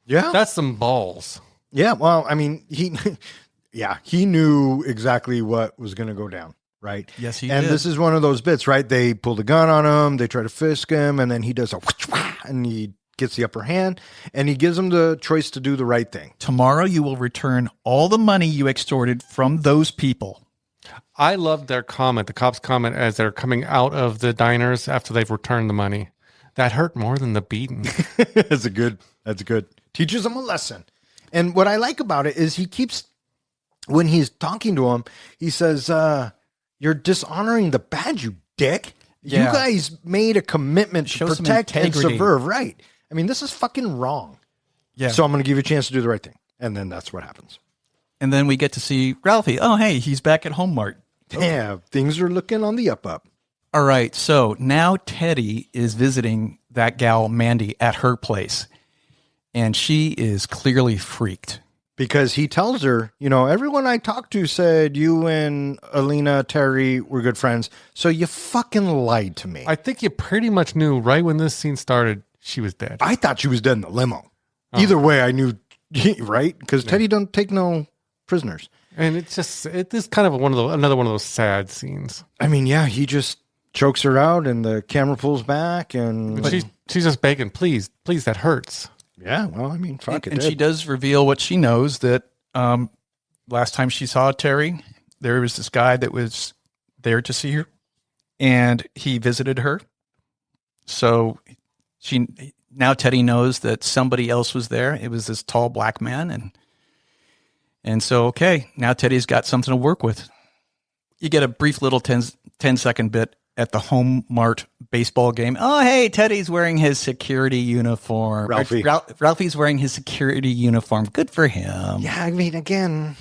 Yeah.
That's some balls.
Yeah. Well, I mean, he knew exactly what was going to go down. Right.
Yes, he
and
did.
This is one of those bits, right? They pull the gun on him. They try to fisk him. And then he does and he gets the upper hand, and he gives them the choice to do the right thing.
Tomorrow you will return all the money you extorted from those people.
I love their comment, the cops' comment, as they're coming out of the diners after they've returned the money. That hurt more than the beating.
That's good. Teaches them a lesson. And what I like about it is he keeps, when he's talking to him, he says, you're dishonoring the badge, you dick.
Yeah.
You guys made a commitment to protect and
integrity.
subvert. Right. I mean, this is fucking wrong.
Yeah.
So I'm going to give you a chance to do the right thing. And then that's what happens.
And then we get to see Ralphie. Oh, hey, he's back at Home Mart.
Yeah, things are looking on the up.
All right. So now Teddy is visiting that gal, Mandy, at her place. And she is clearly freaked.
Because he tells her, everyone I talked to said you and Alina, Terry were good friends. So you fucking lied to me.
I think you pretty much knew right when this scene started, she was dead.
I thought she was dead in the limo. Oh. Either way, I knew, right? Because Teddy don't take no prisoners.
And it is kind of another one of those sad scenes.
I mean, yeah, he just chokes her out and the camera pulls back. And
she's just begging, please, that hurts.
Yeah, well, I mean, fuck it.
And she does reveal what she knows, that last time she saw Terry, there was this guy that was there to see her, and he visited her. So now Teddy knows that somebody else was there. It was this tall black man, and so okay, now Teddy's got something to work with. You get a brief little 10-second bit at the Home Mart baseball game. Oh, hey, Teddy's wearing his security uniform.
Ralphie.
Ralphie's wearing his security uniform. Good for him.
Yeah, I mean, again.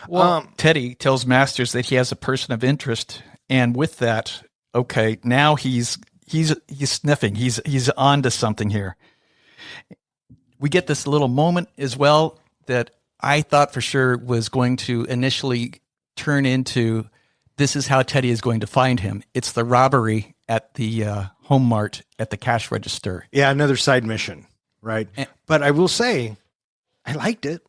Well, Teddy tells Masters that he has a person of interest, and with that, okay, now he's sniffing. He's on to something here. We get this little moment as well that I thought for sure was going to initially turn into, this is how Teddy is going to find him. It's the robbery at the Home Mart at the cash register.
Yeah, another side mission, right? But I will say, I liked it.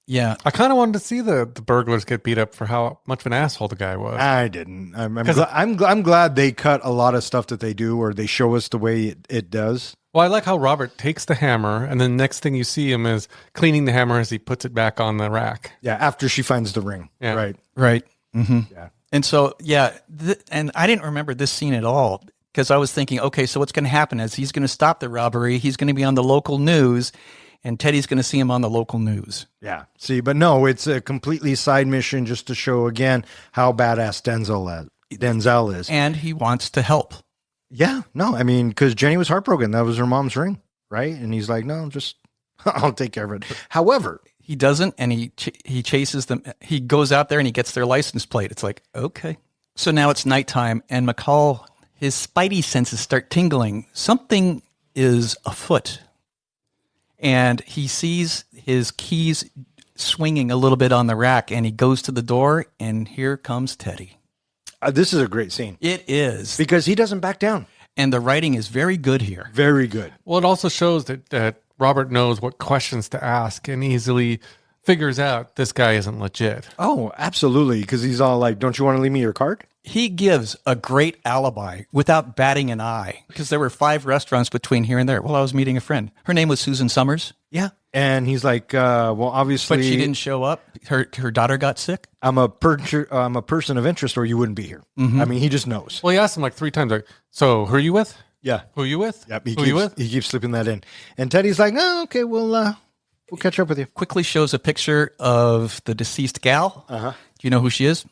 Yeah.
I kind of wanted to see the burglars get beat up for how much of an asshole the guy was.
I didn't. I'm glad they cut a lot of stuff that they do, or they show us the way it does.
Well, I like how Robert takes the hammer, and then next thing you see him is cleaning the hammer as he puts it back on the rack.
Yeah, after she finds the ring.
Yeah.
Right.
Mm-hmm.
Yeah.
And so, and I didn't remember this scene at all because I was thinking, okay, so what's going to happen is he's going to stop the robbery. He's going to be on the local news, and Teddy's going to see him on the local news.
Yeah. See, but no, it's a completely side mission just to show again how badass Denzel is.
And he wants to help.
Yeah. No, I mean, because Jenny was heartbroken. That was her mom's ring, right? And he's like, no, just I'll take care of it. However,
he doesn't, and he chases them. He goes out there and he gets their license plate. It's like, okay. So now it's nighttime, and McCall, his spidey senses start tingling. Something is afoot. And he sees his keys swinging a little bit on the rack, and he goes to the door, and here comes Teddy.
This is a great scene.
It is.
Because he doesn't back down.
And the writing is very good here.
Very good.
Well, it also shows that Robert knows what questions to ask and easily figures out this guy isn't legit.
Oh, absolutely. Because he's all like, don't you want to leave me your card?
He gives a great alibi without batting an eye because there were 5 restaurants between here and there. Well, I was meeting a friend. Her name was Susan Summers.
Yeah. And he's like, well, obviously.
But she didn't show up. Her daughter got sick.
I'm a person of interest or you wouldn't be here. Mm-hmm. I mean, he just knows.
Well, he asked him like 3 times, like, so who are you with?
Yeah.
Who are you with?
Yep.
Who are you with?
He keeps slipping that in. And Teddy's like, oh, okay, we'll catch up with you.
Quickly shows a picture of the deceased gal.
Uh-huh.
Do you know who she is?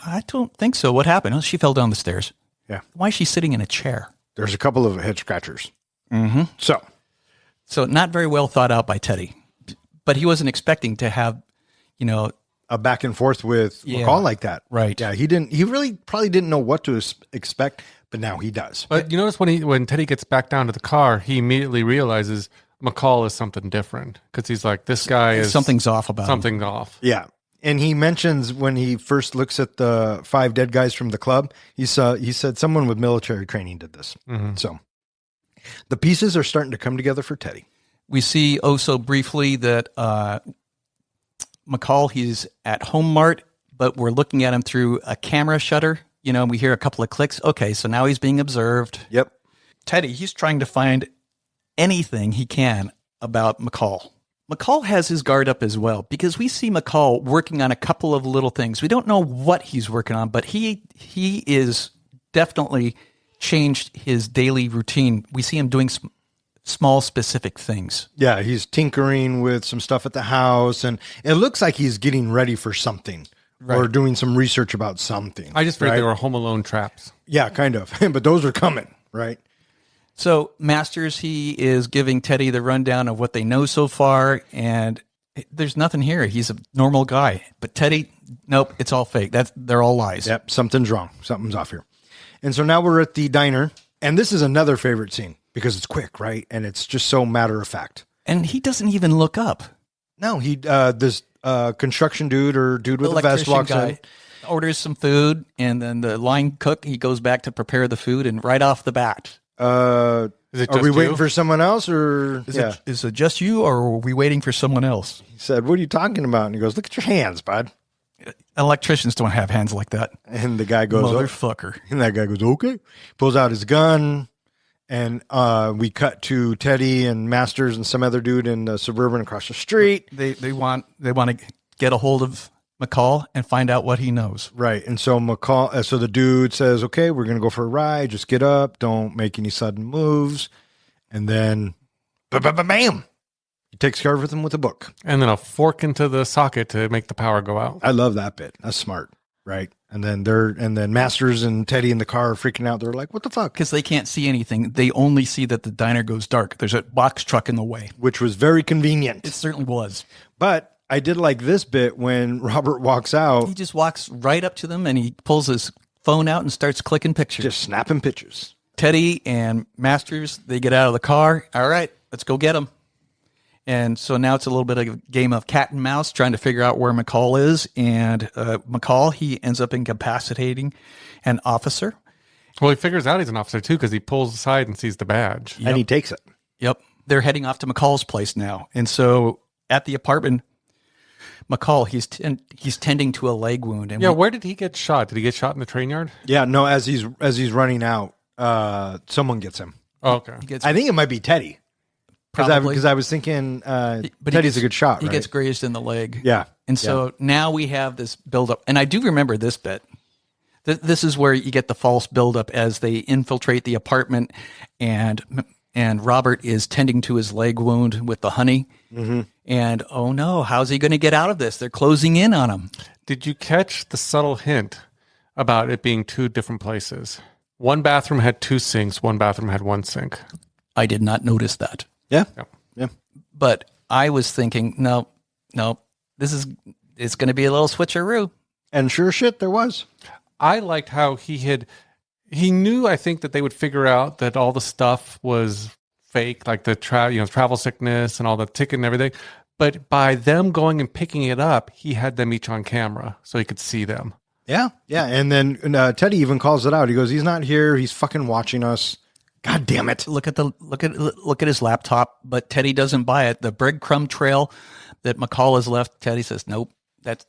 I don't think so. What happened? Oh, she fell down the stairs.
Yeah.
Why is she sitting in a chair?
There's a couple of head scratchers.
Mm-hmm. So not very well thought out by Teddy. But he wasn't expecting to have,
a back and forth with McCall like that.
Right.
Yeah, he really probably didn't know what to expect, but now he does.
But you notice when Teddy gets back down to the car, he immediately realizes McCall is something different because he's like, this guy is
something's off about him.
Something's off.
Yeah. And he mentions when he first looks at the 5 dead guys from the club, he said someone with military training did this. Mm-hmm. So the pieces are starting to come together for Teddy.
We see so briefly that McCall, he's at Home Mart, but we're looking at him through a camera shutter. We hear a couple of clicks. Okay, so now he's being observed.
Yep.
Teddy, he's trying to find anything he can about McCall. McCall has his guard up as well because we see McCall working on a couple of little things. We don't know what he's working on, but he is definitely changed his daily routine. We see him doing small specific things.
Yeah, he's tinkering with some stuff at the house, and it looks like he's getting ready for something or doing some research about something.
I just figured they were Home Alone traps.
Yeah, kind of. But those are coming, right?
So Masters, he is giving Teddy the rundown of what they know so far, and there's nothing here. He's a normal guy. But Teddy, nope, it's all fake. They're all lies.
Yep, something's wrong. Something's off here. And so now we're at the diner, and this is another favorite scene because it's quick, right? And it's just so matter of fact.
And he doesn't even look up.
No, this construction dude or dude with a vest walks in.
Orders some food, and then the line cook, he goes back to prepare the food, and right off the bat.
Are we waiting for someone else, or
is it just you, or are we waiting for someone else?
He said, "What are you talking about?" And he goes, "Look at your hands, bud."
Electricians don't have hands like that.
And the guy goes,
"Motherfucker!"
And that guy goes, "Okay." Pulls out his gun, and we cut to Teddy and Masters and some other dude in the Suburban across the street.
They want to get a hold of McCall and find out what he knows.
Right. And so McCall, so the dude says, okay, we're going to go for a ride. Just get up. Don't make any sudden moves. And then, bam, he takes care of them with a book.
And then a fork into the socket to make the power go out.
I love that bit. That's smart. Right. And then Masters and Teddy in the car are freaking out. They're like, what the fuck?
Because they can't see anything. They only see that the diner goes dark. There's a box truck in the way.
Which was very convenient.
It certainly was.
But I did like this bit when Robert walks out.
He just walks right up to them and he pulls his phone out and starts clicking pictures.
Just snapping pictures.
Teddy and Masters, they get out of the car. All right, let's go get him. And so now it's a little bit of a game of cat and mouse trying to figure out where McCall is. And McCall, he ends up incapacitating an officer.
Well, he figures out he's an officer too because he pulls aside and sees the badge.
And he takes it.
Yep. They're heading off to McCall's place now. And so at the apartment, McCall, he's tending to a leg wound. And
where did he get shot? Did he get shot in the train yard?
Yeah, no, as he's running out, someone gets him.
Oh, okay.
I think it might be Teddy. Because I was thinking Teddy's a good shot,
He
right?
gets grazed in the leg.
Yeah.
And so now we have this buildup. And I do remember this bit. This is where you get the false buildup as they infiltrate the apartment and Robert is tending to his leg wound with the honey. Mm-hmm. And, oh no, how's he going to get out of this? They're closing in on him.
Did you catch the subtle hint about it being two different places? One bathroom had two sinks. One bathroom had one sink.
I did not notice that.
Yeah.
Yep.
Yeah.
But I was thinking, no, it's going to be a little switcheroo.
And sure shit, there was.
I liked how he knew, I think, that they would figure out that all the stuff was fake, like the travel sickness and all the ticket and everything. But by them going and picking it up, he had them each on camera so he could see them.
Yeah. Yeah. And then Teddy even calls it out. He goes, he's not here. He's fucking watching us. God damn it.
Look at his laptop, but Teddy doesn't buy it. The breadcrumb trail that McCall has left, Teddy says, nope, that's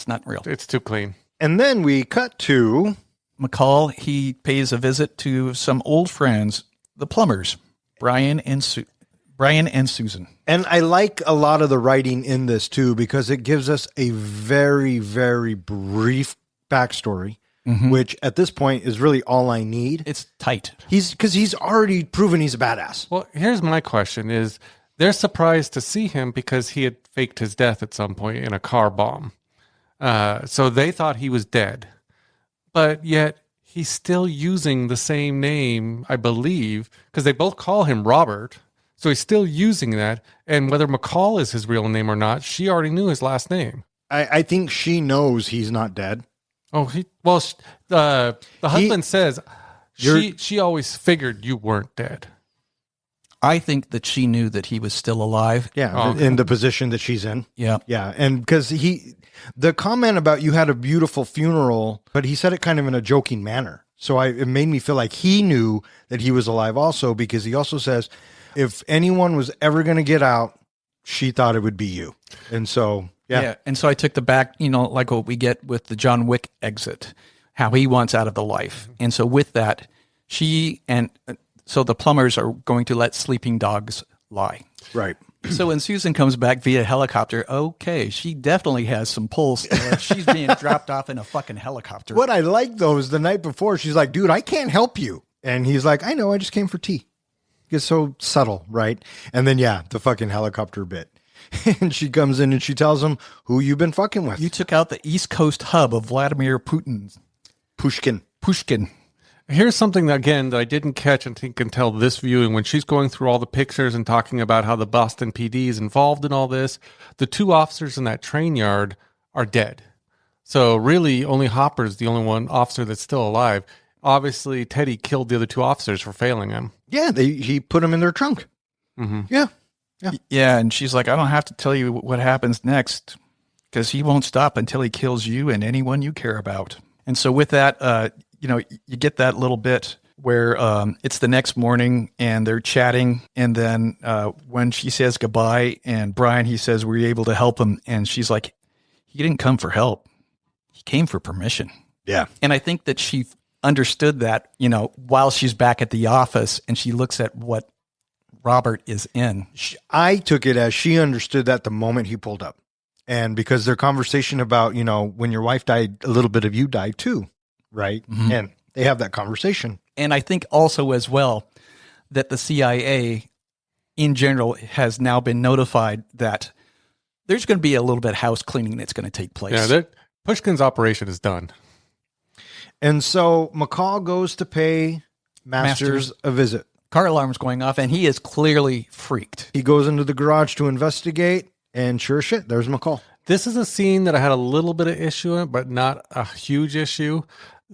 not real.
It's too clean.
And then we cut to
McCall. He pays a visit to some old friends, the plumbers, Brian and Susan.
And I like a lot of the writing in this too, because it gives us a very, very brief backstory. Mm-hmm. Which at this point is really all I need.
It's tight.
Because he's already proven he's a badass.
Well, here's my question is, they're surprised to see him because he had faked his death at some point in a car bomb. So they thought he was dead. But yet he's still using the same name, I believe, because they both call him Robert. So he's still using that. And whether McCall is his real name or not, she already knew his last name.
I think she knows he's not dead.
Oh, the husband says she always figured you weren't dead.
I think that she knew that he was still alive.
Yeah, in the position that she's in.
Yeah.
Yeah, and because the comment about you had a beautiful funeral, but he said it kind of in a joking manner. So it made me feel like he knew that he was alive also, because he also says, if anyone was ever going to get out, she thought it would be you. And so... Yeah.
And so I took the back, like what we get with the John Wick exit, how he wants out of the life. And so with that, so the plumbers are going to let sleeping dogs lie.
Right.
So when Susan comes back via helicopter, okay, she definitely has some pulse. She's being dropped off in a fucking helicopter.
What I like though is the night before, she's like, dude, I can't help you. And he's like, I know, I just came for tea. It's so subtle, right? And then, the fucking helicopter bit. And she comes in and she tells him who you've been fucking with.
You took out the East Coast hub of Vladimir Putin's. Pushkin.
Here's something that I didn't catch until this viewing. When she's going through all the pictures and talking about how the Boston PD is involved in all this, the two officers in that train yard are dead. So really only Hopper's the only one officer that's still alive. Obviously, Teddy killed the other two officers for failing him.
Yeah, he put them in their trunk.
Mm-hmm.
Yeah.
Yeah, and she's like, I don't have to tell you what happens next because he won't stop until he kills you and anyone you care about. And so with that, you get that little bit where it's the next morning and they're chatting. And then when she says goodbye and Brian, he says, were you able to help him? And she's like, he didn't come for help. He came for permission.
Yeah.
And I think that she understood that, while she's back at the office and she looks at what Robert is in.
I took it as she understood that the moment he pulled up. And because their conversation about, when your wife died, a little bit of you died too, right? And they have that conversation.
And I think also as well that the CIA in general has now been notified that there's going to be a little bit of house cleaning that's going to take place.
Yeah, Pushkin's operation is done.
And so McCall goes to pay Masters a visit.
Car alarm's going off, and he is clearly freaked.
He goes into the garage to investigate, and sure shit, there's McCall.
This is a scene that I had a little bit of issue in, but not a huge issue.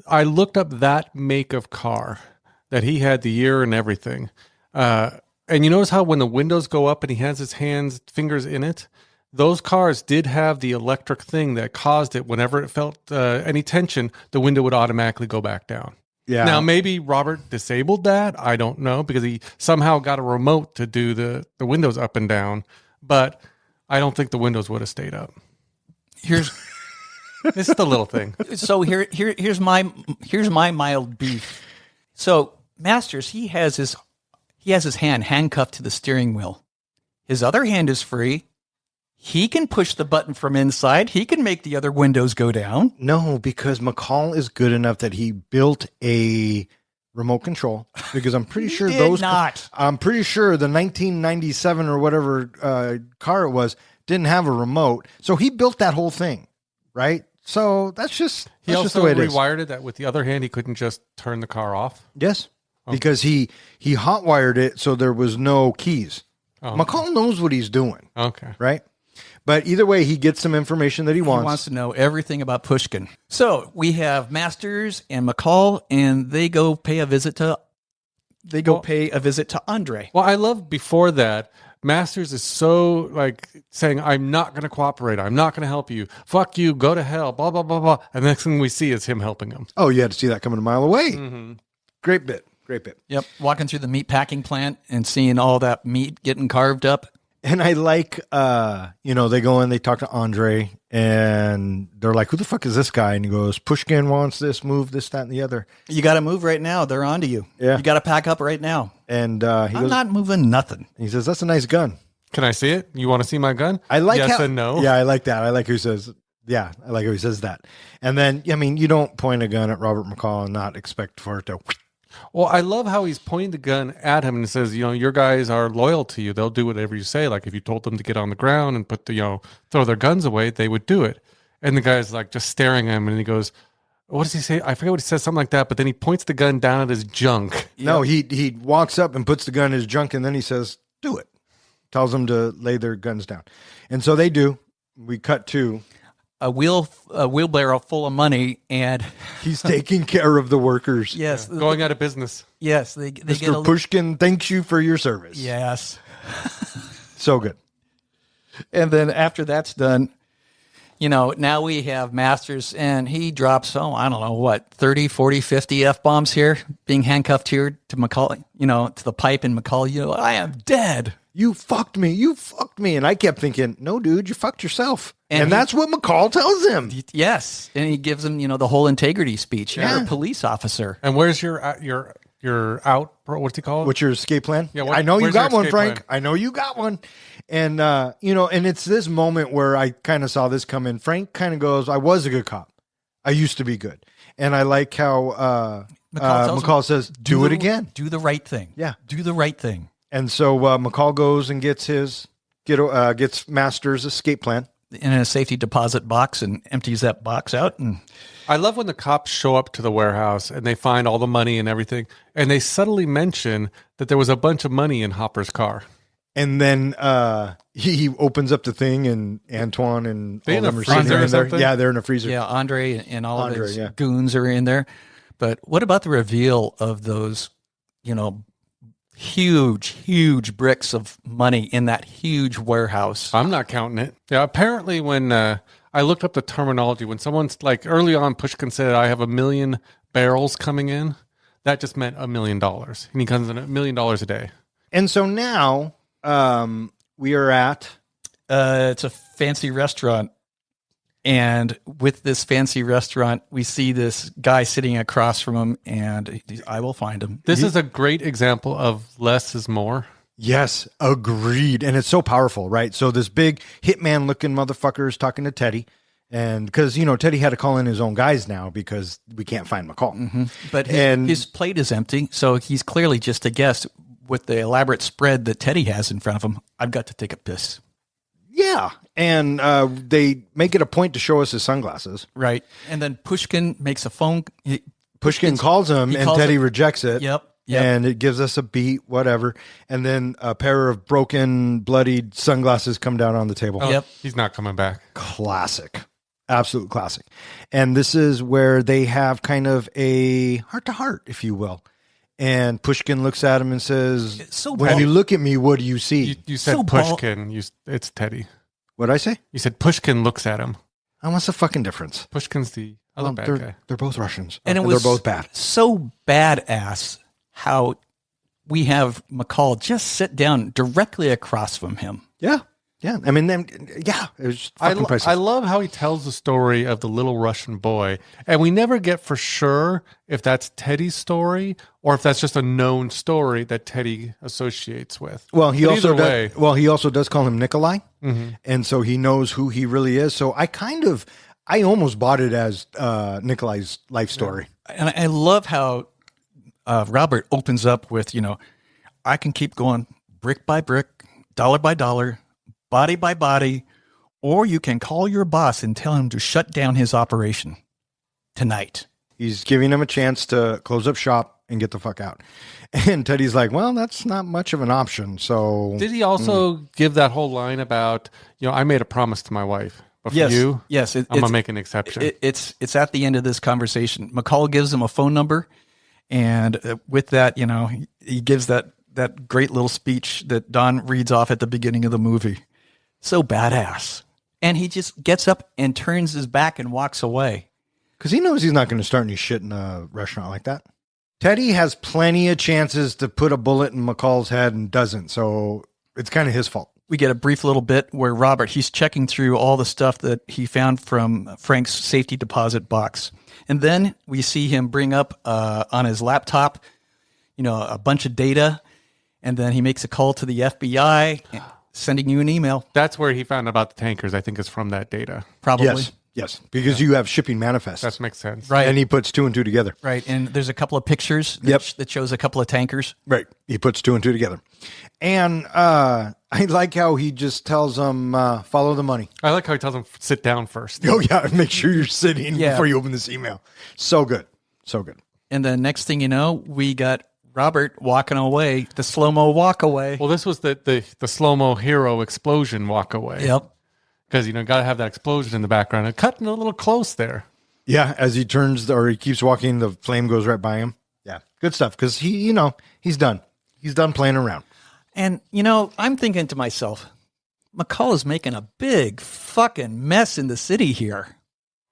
I looked up that make of car, that he had the year and everything. And you notice how when the windows go up and he has his fingers in it, those cars did have the electric thing that caused it. Whenever it felt any tension, the window would automatically go back down.
Yeah.
Now, maybe Robert disabled that. I don't know, because he somehow got a remote to do the windows up and down. But I don't think the windows would have stayed up.
Here's
This is the little thing.
So here's my mild beef. So Masters, he has his hand handcuffed to the steering wheel. His other hand is free. He can push the button from inside. He can make the other windows go down.
No, because McCall is good enough that he built a remote control. Because I'm pretty sure I'm pretty sure the 1997 or whatever car it was didn't have a remote. So he built that whole thing, right? So that's just
He
the
also
way it is.
rewired it that with the other hand he couldn't just turn the car off.
Yes, because he hotwired it so there was no keys.
Oh,
McCall knows what he's doing,
okay.
right? But either way, he gets some information that he wants.
He wants to know everything about Pushkin. So we have Masters and McCall, and they go pay a visit to Andre.
Well, I love before that, Masters is so like saying, I'm not going to cooperate. I'm not going to help you. Fuck you. Go to hell. Blah, blah, blah, blah. And the next thing we see is him helping him.
Oh, you had to see that coming a mile away.
Mm-hmm.
Great bit. Great bit.
Yep. Walking through the meat packing plant and seeing all that meat getting carved up.
And I like, they go in, they talk to Andre, and they're like, who the fuck is this guy? And he goes, Pushkin wants this, move this, that, and the other.
You got to move right now. They're on to you.
Yeah.
You got to pack up right now.
And
I'm not moving nothing.
He says, that's a nice gun.
Can I see it? You want to see my gun?
I like
yes
how,
and no.
Yeah, I like that. I like who says, yeah, I like how he says that. And then, I mean, you don't point a gun at Robert McCall and not expect for it to.
Well, I love how he's pointing the gun at him and says, your guys are loyal to you. They'll do whatever you say. Like if you told them to get on the ground and put throw their guns away, they would do it. And the guy's like just staring at him and he goes, what does he say? I forget what he says, something like that. But then he points the gun down at his junk.
No, he walks up and puts the gun in his junk and then he says, do it. Tells them to lay their guns down. And so they do. We cut to
a wheelbarrow full of money, and
he's taking care of the workers.
Yes.
Yeah. Going out of business.
Yes. They
Mr. Pushkin thanks you for your service.
Yes.
So good.
And then after that's done, now we have Masters, and he drops, I don't know, what, 30, 40, 50 F-bombs here, being handcuffed here to McCall, to the pipe, and McCall, I am dead.
You fucked me. And I kept thinking, no, dude, you fucked yourself. And that's what McCall tells him.
Yes. And he gives him, the whole integrity speech.
Yeah.
You're a police officer.
And where's your out, what's he called?
What's your escape plan?
Yeah,
I know you got one, Frank.
Plan?
I know you got one. And, and it's this moment where I kind of saw this come in. Frank kind of goes, I was a good cop. I used to be good. And I like how McCall says, do it again.
Do the right thing.
Yeah.
Do the right thing.
And so McCall goes and gets gets Masters' escape plan
in a safety deposit box and empties that box out. And
I love when the cops show up to the warehouse and they find all the money and everything, and they subtly mention that there was a bunch of money in Hopper's car.
And then he opens up the thing, and Antoine and
they
all
in a
them are sitting
freezer
in
or
there.
something?
Yeah, they're in a freezer.
yeah, Andre and all of his goons are in there. But what about the reveal of those, huge bricks of money in that huge warehouse?
I'm not counting it. Yeah, apparently when I looked up the terminology, when someone's like early on, Pushkin said, I have 1 million barrels coming in, that just meant $1 million. And he comes in $1 million a day.
And so now we are at...
it's a fancy restaurant. And with this fancy restaurant, we see this guy sitting across from him, and I will find him.
This is a great example of less is more.
Yes, agreed. And it's so powerful, right? So this big hitman looking motherfucker is talking to Teddy. And because, Teddy had to call in his own guys now because we can't find McCall.
But his plate is empty, so he's clearly just a guest with the elaborate spread that Teddy has in front of him. I've got to take a piss.
Yeah. And they make it a point to show us his sunglasses.
Right. And then Pushkin makes a phone.
Pushkin calls him, and Teddy rejects it.
Yep.
And it gives us a beat, whatever. And then a pair of broken, bloodied sunglasses come down on the table.
Oh, yep. He's not coming back.
Classic. Absolute classic. And this is where they have kind of a heart-to-heart, if you will. And Pushkin looks at him and says, when you look at me, what do you see?
You said Pushkin. It's Teddy.
What did I say?
You said Pushkin looks at him.
And what's the fucking difference?
Pushkin's the other bad guy.
They're both Russians.
And they're both bad. So badass how we have McCall just sit down directly across from him.
Yeah. Yeah. I mean, it was fucking priceless.
I love how he tells the story of the little Russian boy. And we never get for sure if that's Teddy's story or if that's just a known story that Teddy associates with.
Well, he also does call him Nikolai. Mm-hmm. And so he knows who he really is. So I almost bought it as Nikolai's life story.
And I love how Robert opens up with, I can keep going brick by brick, dollar by dollar, body by body, or you can call your boss and tell him to shut down his operation tonight.
He's giving him a chance to close up shop and get the fuck out. And Teddy's like, well, that's not much of an option. So
did he also give that whole line about, I made a promise to my wife, but for you, I'm going to make an exception.
It's at the end of this conversation. McCall gives him a phone number. And with that, he gives that great little speech that Don reads off at the beginning of the movie. So badass. And he just gets up and turns his back and walks away.
Because he knows he's not going to start any shit in a restaurant like that. Teddy has plenty of chances to put a bullet in McCall's head and doesn't. So it's kind of his fault.
We get a brief little bit where Robert, he's checking through all the stuff that he found from Frank's safety deposit box. And then we see him bring up on his laptop, a bunch of data. And then he makes a call to the FBI, sending you an email.
That's where he found about the tankers, I think, is from that data.
Probably.
Yes, because you have shipping manifests.
That makes sense.
Right.
And he puts 2 and 2 together.
Right. And there's a couple of pictures that shows a couple of tankers.
Right. He puts 2 and 2 together. And I like how he just tells them, follow the money.
I like how he tells them, sit down first.
Oh, yeah. Make sure you're sitting before you open this email. So good. So good.
And then next thing you know, we got Robert walking away, the slow-mo walk away.
Well, this was the slow-mo hero explosion walk away.
Yep.
Because, got to have that explosion in the background. And cutting a little close there.
Yeah, as he turns or he keeps walking, the flame goes right by him. Yeah, good stuff. Because he's done. He's done playing around.
And, I'm thinking to myself, McCall is making a big fucking mess in the city here.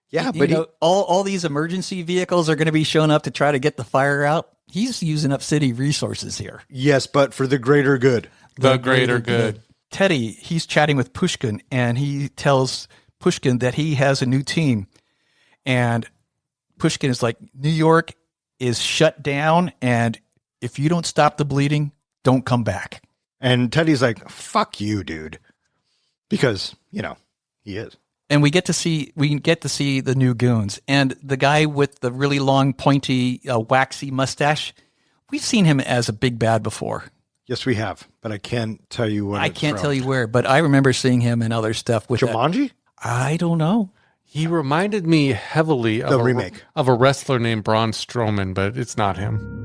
Yeah, but
all these emergency vehicles are going to be showing up to try to get the fire out. He's using up city resources here.
Yes, but for the greater good.
The greater good.
Teddy, he's chatting with Pushkin, and he tells Pushkin that he has a new team. And Pushkin is like, New York is shut down, and if you don't stop the bleeding, don't come back.
And Teddy's like, fuck you, dude. Because, he is.
And we get to see the new goons. And the guy with the really long, pointy, waxy mustache, we've seen him as a big bad before.
Yes, we have, but I can't tell you what.
I can't tell you where, but I remember seeing him in other stuff with
Jumanji.
I don't know.
He reminded me heavily of
the remake
of a wrestler named Braun Strowman, but it's not him.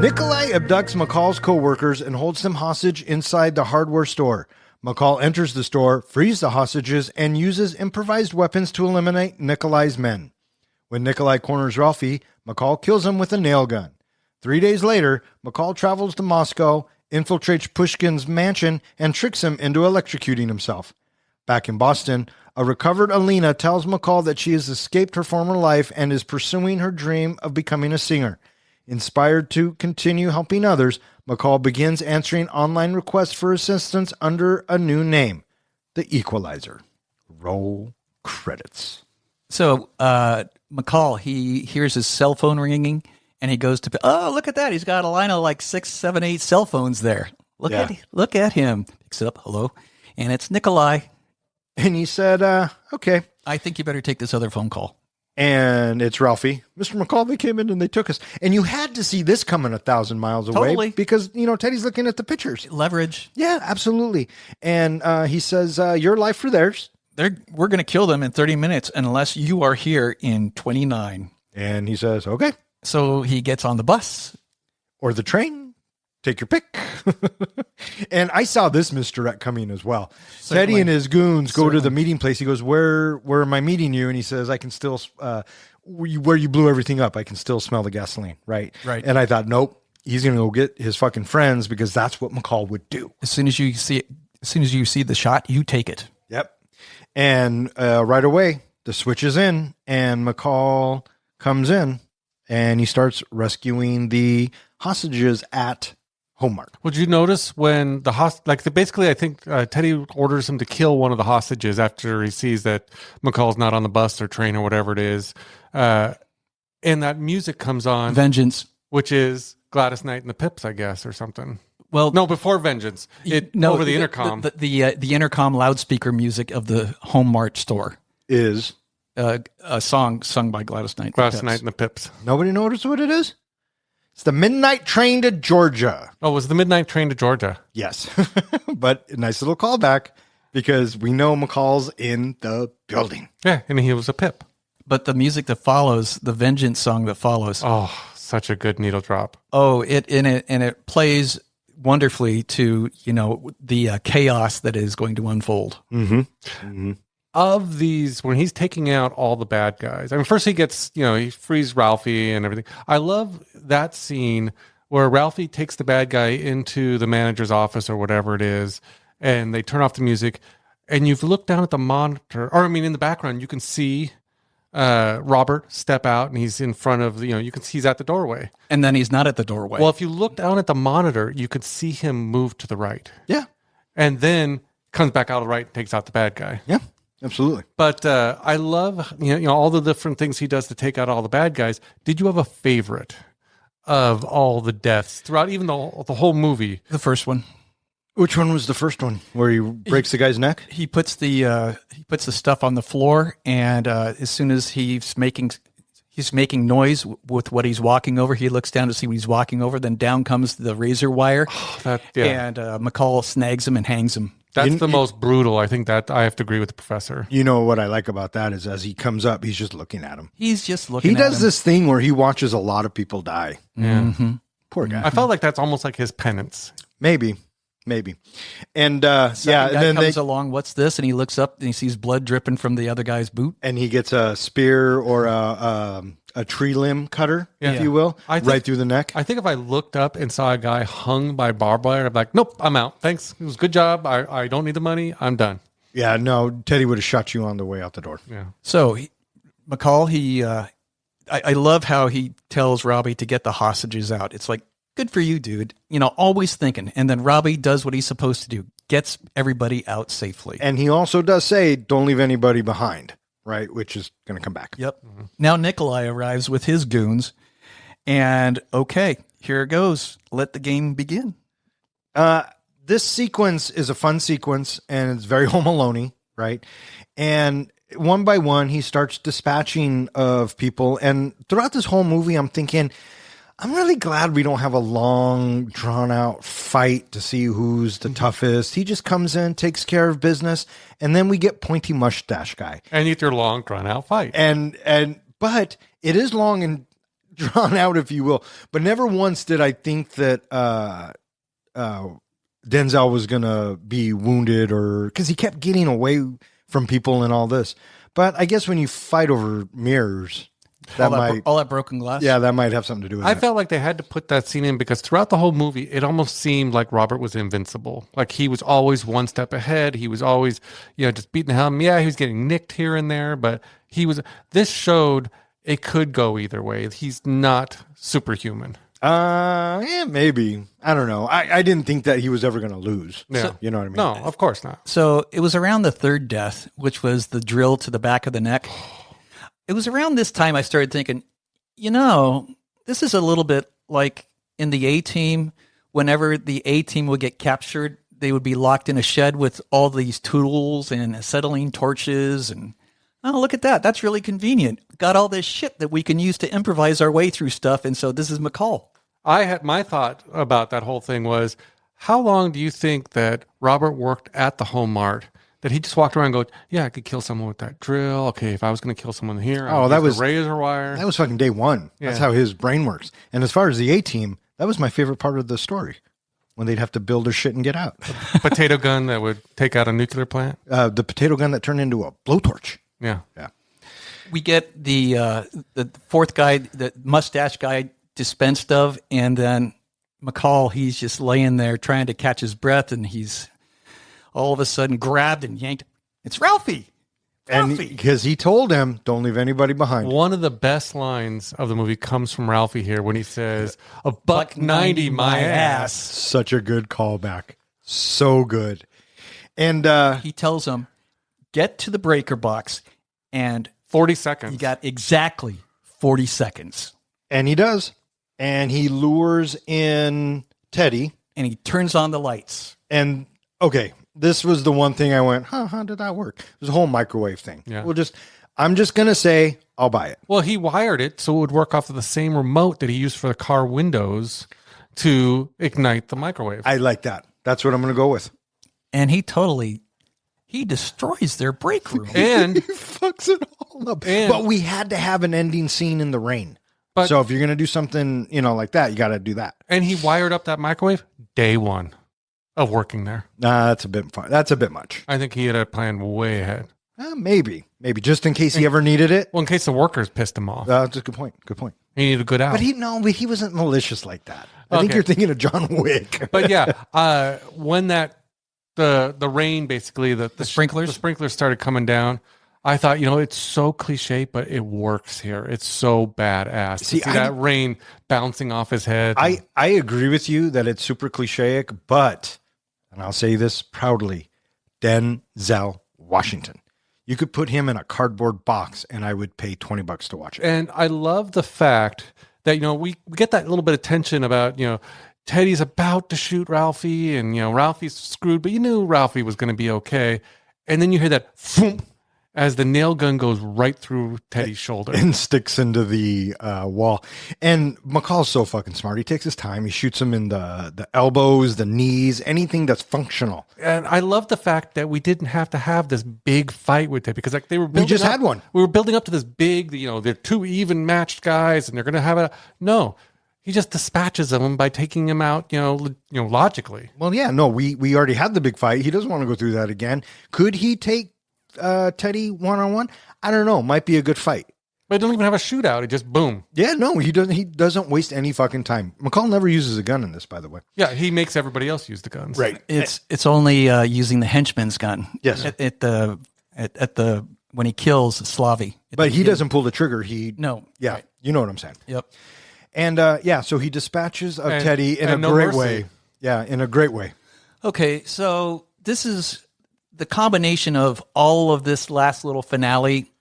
Nikolai abducts McCall's co-workers and holds them hostage inside the hardware store. McCall enters the store, frees the hostages, and uses improvised weapons to eliminate Nikolai's men. When Nikolai corners Ralphie, McCall kills him with a nail gun. 3 days later, McCall travels to Moscow infiltrates Pushkin's mansion and tricks him into electrocuting himself. Back in Boston, a recovered Alina tells McCall that she has escaped her former life and is pursuing her dream of becoming a singer. Inspired to continue helping others, McCall begins answering online requests for assistance under a new name, the Equalizer. Roll credits.
So McCall, he hears his cell phone ringing, and he goes to, oh, look at that. He's got a line of like 6, 7, 8 cell phones there. Look at him. Picks it up, hello, and it's Nikolai.
And he said, okay.
I think you better take this other phone call.
And it's Ralphie. Mr. McCall, they came in and they took us. And you had to see this coming 1,000 miles away.
Totally.
Because, Teddy's looking at the pictures.
Leverage.
Yeah, absolutely. And he says, your life for theirs.
We're going to kill them in 30 minutes unless you are here in 29.
And he says, okay.
So he gets on the bus.
Or the train. Take your pick. And I saw this misdirect coming as well.
Certainly.
Teddy and his goons go to the meeting place. He goes, where am I meeting you? And he says, I can still, where you blew everything up, I can still smell the gasoline. Right.
Right.
And I thought, nope, he's going to go get his fucking friends because that's what McCall would do.
As soon as you see the shot, you take it.
Yep. And right away, the switch is in and McCall comes in and he starts rescuing the hostages at Home Mart.
Would you notice when basically I think Teddy orders him to kill one of the hostages after he sees that McCall's not on the bus or train or whatever it is. And that music comes on.
Vengeance.
Which is Gladys Knight and the Pips, I guess, or something.
Well,
no, before Vengeance. Over the intercom.
The intercom loudspeaker music of the Home Mart store
is
a song sung by Gladys Knight.
Gladys Knight and the Pips.
Nobody noticed what it is? It's the Midnight Train to Georgia.
Oh, it was the Midnight Train to Georgia.
Yes. But a nice little callback because we know McCall's in the building.
Yeah, and he was a Pip.
But the music that follows, the Vengeance song that follows.
Oh, such a good needle drop.
Oh, it plays wonderfully to, the chaos that is going to unfold.
Mm-hmm. Mm-hmm.
Of these, when he's taking out all the bad guys, I mean, first he gets, he frees Ralphie and everything. I love that scene where Ralphie takes the bad guy into the manager's office or whatever it is, and they turn off the music, and you've looked down at the monitor, or I mean, in the background, you can see Robert step out, and he's in front of, you can see he's at the doorway.
And then he's not at the doorway.
Well, if you look down at the monitor, you could see him move to the right.
Yeah.
And then comes back out of the right and takes out the bad guy.
Yeah. Absolutely.
But I love all the different things he does to take out all the bad guys. Did you have a favorite of all the deaths throughout even the whole movie?
The first one.
Which one was the first one where he breaks the guy's neck?
He puts the stuff on the floor, and as soon as he's making noise with what he's walking over, he looks down to see what he's walking over. Then down comes the razor wire, and McCall snags him and hangs him.
That's the most brutal. I think that I have to agree with the professor.
You know what I like about that is as he comes up, he's just looking at him.
He's just looking
He
at him.
does this thing where he watches a lot of people die.
Yeah.
Mm-hmm.
Poor guy.
I felt like that's almost like his penance.
Maybe. And
Guy
and then
comes along, what's this? And he looks up and he sees blood dripping from the other guy's boot.
and he gets a spear or a tree limb cutter, if
Yeah.
you will,
I think-
right through the neck.
I think if I looked up and saw a guy hung by barbed wire, I'd be like, nope, I'm out. Thanks. It was a good job. I don't need the money. I'm done.
Yeah, no, Teddy would have shot you on the way out the door.
Yeah.
So McCall, I love how he tells Robbie to get the hostages out. It's like, good for you, dude. Always thinking. And then Robbie does what he's supposed to do, gets everybody out safely.
And he also does say, don't leave anybody behind, right? Which is going to come back.
Yep. Mm-hmm. Now Nikolai arrives with his goons, and okay, here it goes. Let the game begin.
This sequence is a fun sequence, and it's very Home Alone-y, right? And one by one, he starts dispatching of people. And throughout this whole movie, I'm thinking, I'm really glad we don't have a long, drawn-out fight to see who's the toughest. He just comes in, takes care of business, and then we get pointy mustache guy.
And you get your long, drawn-out fight.
But it is long and drawn out, if you will. But never once did I think that Denzel was going to be wounded, or because he kept getting away from people and all this. But I guess when you fight over mirrors,
all that broken glass.
Yeah, that might have something to do with it.
I felt like they had to put that scene in because throughout the whole movie, it almost seemed like Robert was invincible. Like he was always one step ahead. He was always, just beating the hell. Yeah, he was getting nicked here and there, but this showed it could go either way. He's not superhuman.
Yeah, maybe. I don't know. I didn't think that he was ever going to lose.
Yeah.
You know what I mean?
No, of course not.
So it was around the third death, which was the drill to the back of the neck. It was around this time I started thinking, this is a little bit like in the A-Team. Whenever the A-Team would get captured, they would be locked in a shed with all these tools and acetylene torches. And, oh, look at that. That's really convenient. Got all this shit that we can use to improvise our way through stuff. And so this is McCall.
My thought about that whole thing was, how long do you think that Robert worked at the Home Mart? That he just walked around and go, yeah, I could kill someone with that drill. Okay, if I was going to kill someone here, that was razor wire.
That was fucking day one. Yeah. That's how his brain works. And as far as the A-Team, that was my favorite part of the story, when they'd have to build their shit and get out.
Potato gun that would take out a nuclear plant.
The potato gun that turned into a blowtorch.
Yeah.
We get the fourth guy, the mustache guy, dispensed of, and then McCall, he's just laying there trying to catch his breath, and he's all of a sudden grabbed and yanked. It's Ralphie.
And because he told him, don't leave anybody behind.
One of the best lines of the movie comes from Ralphie here when he says, a $1.90 my ass.
Such a good callback. So good. And
he tells him, get to the breaker box and
40 seconds.
You got exactly 40 seconds.
And he does. And he lures in Teddy.
And he turns on the lights.
And, okay, this was the one thing I went, how did that work? It was a whole microwave thing.
Yeah.
I'm just going to say, I'll buy it.
Well, he wired it so it would work off of the same remote that he used for the car windows to ignite the microwave.
I like that. That's what I'm going to go with.
And he destroys their break room.
And
he fucks it all up. But we had to have an ending scene in the rain. So if you're going to do something, like that, you got to do that.
And he wired up that microwave day one of working there.
Nah, that's a bit fun. That's a bit much.
I think he had a plan way ahead.
Maybe just in case he ever needed it.
Well, in case the workers pissed him off.
That's a good point.
He needed a good out.
But he wasn't malicious like that. I think you're thinking of John Wick.
But yeah, when the rain, basically the sprinklers started coming down, I thought, it's so cliche, but it works here. It's so badass. See that rain bouncing off his head.
I agree with you that it's super cliche-ic, but, and I'll say this proudly, Denzel Washington. You could put him in a cardboard box and I would pay $20 to watch it.
And I love the fact that, we get that little bit of tension about, Teddy's about to shoot Ralphie and, Ralphie's screwed, but you knew Ralphie was going to be okay. And then you hear that thump as the nail gun goes right through Teddy's shoulder.
And sticks into the wall. And McCall's so fucking smart. He takes his time. He shoots him in the elbows, the knees, anything that's functional.
And I love the fact that we didn't have to have this big fight with it because they were building
we just had one.
We were building up to this big, they're two even matched guys and they're going to have a... No. He just dispatches them by taking him out, logically.
Well, yeah, no, we already had the big fight. He doesn't want to go through that again. Could he take Teddy one-on-one? I don't know. Might be a good fight.
But it don't even have a shootout. It just boom.
Yeah, no, he doesn't waste any fucking time. McCall never uses a gun in this, by the way.
Yeah, he makes everybody else use the guns.
Right.
It's only using the henchman's gun.
Yes.
At the when he kills Slavi.
But he doesn't pull the trigger.
No.
Yeah, right. You know what I'm saying.
Yep.
And so he dispatches of Teddy in a great way. Yeah, in a great way.
Okay, so this is the combination of all of this last little finale.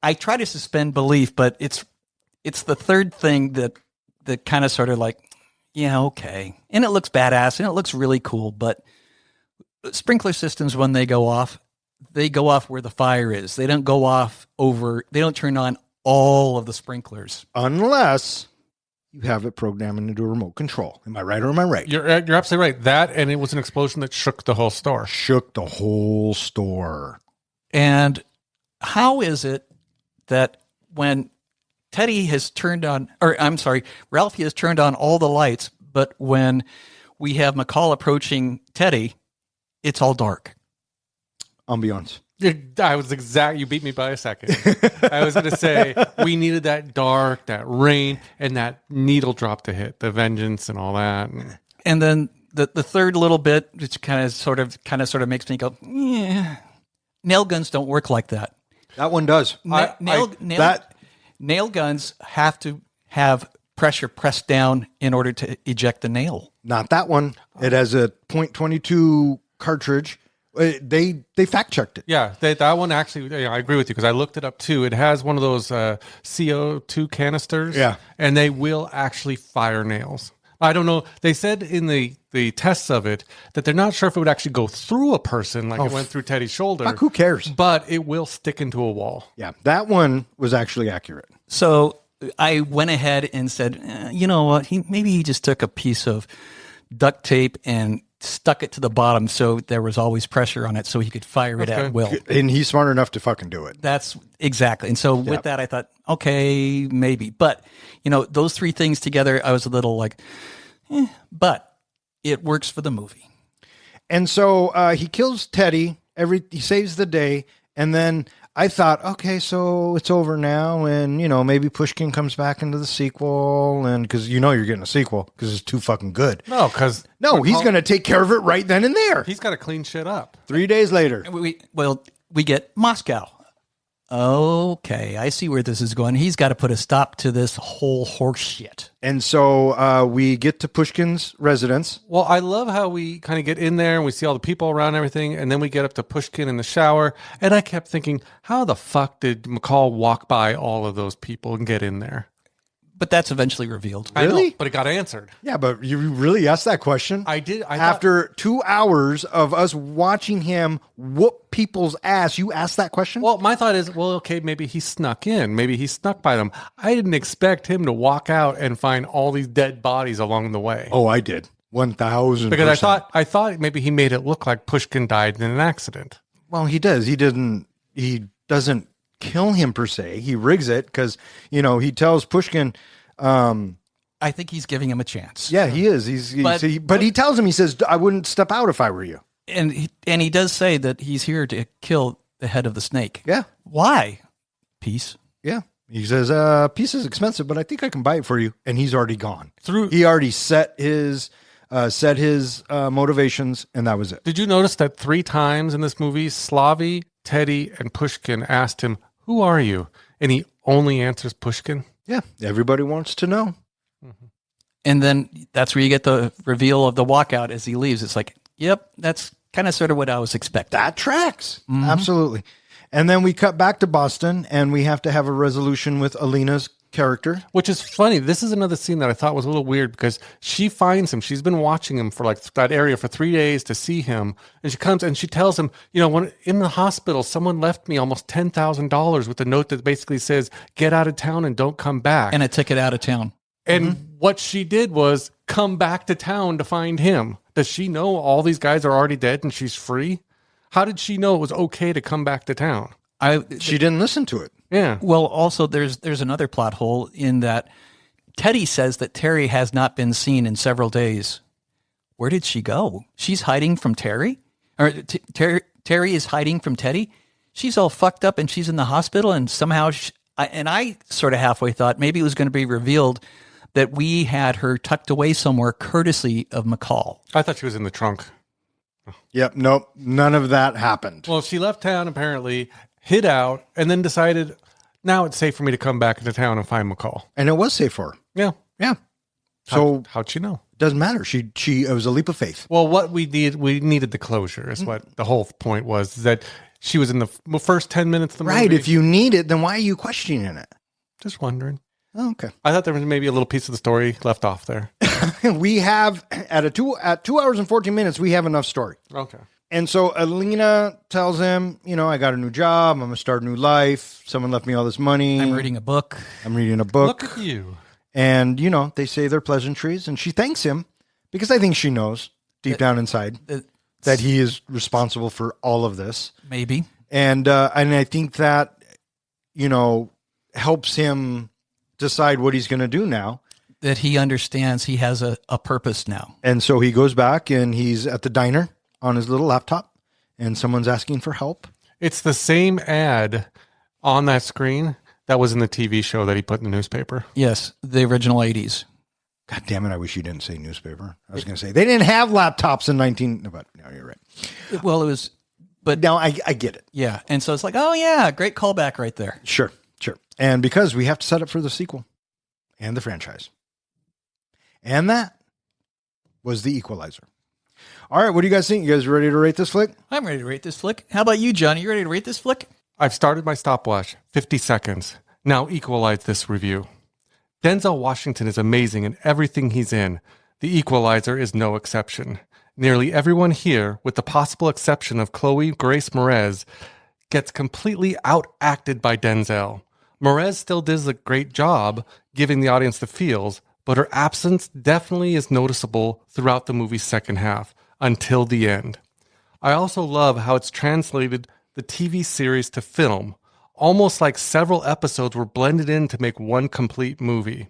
I try to suspend belief, but it's the third thing that kind of sort of like, yeah, okay. And it looks badass and it looks really cool, but sprinkler systems, when they go off where the fire is. They don't they don't turn on all of the sprinklers.
Unless you have it programmed into a remote control. Am I right or am I right?
You're absolutely right. That, and it was an explosion that shook the whole store.
Shook the whole store.
And how is it that when Ralphie has turned on all the lights, but when we have McCall approaching Teddy, it's all dark?
Ambiance.
I was exact. You beat me by a second. I was going to say we needed that dark, that rain, and that needle drop to hit the vengeance and all that.
And then the third little bit, which kind of sort of makes me go, yeah. Nail guns don't work like that.
That one does.
Nail guns have to have pressure pressed down in order to eject the nail.
Not that one. It has a .22 cartridge. They fact checked it.
Yeah, that one actually, I agree with you because I looked it up too. It has one of those CO2 canisters.
Yeah.
And they will actually fire nails. I don't know. They said in the tests of it that they're not sure if it would actually go through a person like it went through Teddy's shoulder.
Fuck, who cares?
But it will stick into a wall.
Yeah, that one was actually accurate.
So I went ahead and said, you know what? Maybe he just took a piece of duct tape and stuck it to the bottom so there was always pressure on it so he could fire it at will.
And he's smart enough to fucking do it.
That's exactly. And so with that, I thought, okay, maybe. But, those three things together, I was a little like, but it works for the movie.
And so he kills Teddy. He saves the day. And then I thought, okay, so it's over now. And, maybe Pushkin comes back into the sequel. And because you're getting a sequel because it's too fucking good.
No, because...
No, he's going to take care of it right then and there.
He's got to clean shit up.
3 days later.
We get Moscow. Okay, I see where this is going. He's got to put a stop to this whole horse shit.
And so we get to Pushkin's residence.
Well, I love how we kind of get in there and we see all the people around and everything, and then we get up to Pushkin in the shower, and I kept thinking, how the fuck did McCall walk by all of those people and get in there?
But that's eventually revealed.
Really?
I know, but it got answered.
Yeah, but you really asked that question?
I did.
After 2 hours of us watching him whoop people's ass, you asked that question?
Well, my thought is, okay, maybe he snuck in. Maybe he snuck by them. I didn't expect him to walk out and find all these dead bodies along the way.
Oh, I did. 1,000%.
Because I thought maybe he made it look like Pushkin died in an accident.
Well, he does. He doesn't kill him per se. He rigs it because, he tells Pushkin.
I think he's giving him a chance.
Yeah, he is. But he tells him, he says, I wouldn't step out if I were you.
And he does say that he's here to kill the head of the snake.
Yeah.
Why? Peace.
Yeah. He says, peace is expensive, but I think I can buy it for you. And he's already gone. He already set his motivations, and that was it.
Did you notice that 3 times in this movie, Slavy, Teddy, and Pushkin asked him, who are you? And he only answers Pushkin.
Yeah. Everybody wants to know.
Mm-hmm.
And then that's where you get the reveal of the walkout as he leaves. It's like, yep, that's kind of sort of what I was expecting.
That tracks. Mm-hmm. Absolutely. And then we cut back to Boston, and we have to have a resolution with Alina's character.
Which is funny. This is another scene that I thought was a little weird because she finds him. She's been watching him for like that area for 3 days to see him. And she comes and she tells him, when in the hospital, someone left me almost $10,000 with a note that basically says, get out of town and don't come back.
And a ticket out of town.
And what she did was come back to town to find him. Does she know all these guys are already dead and she's free? How did she know it was okay to come back to town?
She didn't listen to it.
Yeah.
Well, also there's another plot hole in that Teddy says that Terry has not been seen in several days. Where did she go? She's hiding from Terry? Or Terry is hiding from Teddy? She's all fucked up and she's in the hospital, and somehow I sort of halfway thought maybe it was going to be revealed that we had her tucked away somewhere courtesy of McCall.
I thought she was in the trunk.
Yep. Nope. None of that happened.
Well, she left town apparently, hid out, and then decided now it's safe for me to come back into town and find McCall.
And it was safe for her.
Yeah.
Yeah. So
how'd she know?
Doesn't matter. It was a leap of faith.
Well, what we needed the closure is what the whole point was, that she was in the first 10 minutes of the movie.
Right. If you need it, then why are you questioning it?
Just wondering.
Oh, okay.
I thought there was maybe a little piece of the story left off there.
We have at 2 hours and 14 minutes, we have enough story.
Okay.
And so Alina tells him, I got a new job. I'm going to start a new life. Someone left me all this money.
I'm reading a book.
Look at you.
And, they say their pleasantries, and she thanks him because I think she knows deep down inside that he is responsible for all of this.
Maybe.
And I think that, helps him decide what he's going to do now.
That he understands he has a purpose now.
And so he goes back and he's at the diner on his little laptop, and someone's asking for help.
It's the same ad on that screen that was in the TV show that he put in the newspaper.
Yes, the original 80s.
God damn it, I wish you didn't say newspaper. I was going to say, they didn't have laptops in 19... But no, you're right.
Well, it was... But
now I get it.
yeah, and so it's like, oh yeah, great callback right there.
Sure. And because we have to set up for the sequel and the franchise. And that was The Equalizer. All right, what do you guys think? You guys ready to rate this flick?
I'm ready to rate this flick. How about you, Johnny? You ready to rate this flick?
I've started my stopwatch. 50 seconds. Now equalize this review. Denzel Washington is amazing in everything he's in. The Equalizer is no exception. Nearly everyone here, with the possible exception of Chloë Grace Moretz, gets completely outacted by Denzel. Moretz still does a great job giving the audience the feels, but her absence definitely is noticeable throughout the movie's second half, until the end. I also love how it's translated the TV series to film, almost like several episodes were blended in to make one complete movie.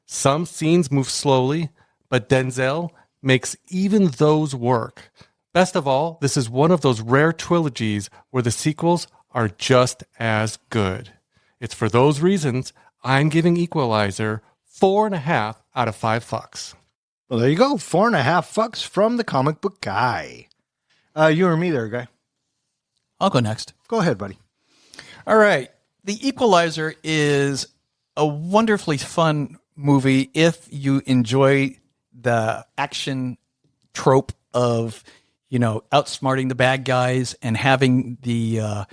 Some scenes move slowly, but Denzel makes even those work. Best of all, this is one of those rare trilogies where the sequels are just as good. It's for those reasons I'm giving Equalizer 4.5 out of 5 fucks.
Well, there you go. 4.5 fucks from the comic book guy. You or me there, guy?
I'll go next.
Go ahead, buddy.
All right. The Equalizer is a wonderfully fun movie if you enjoy the action trope of, outsmarting the bad guys and having the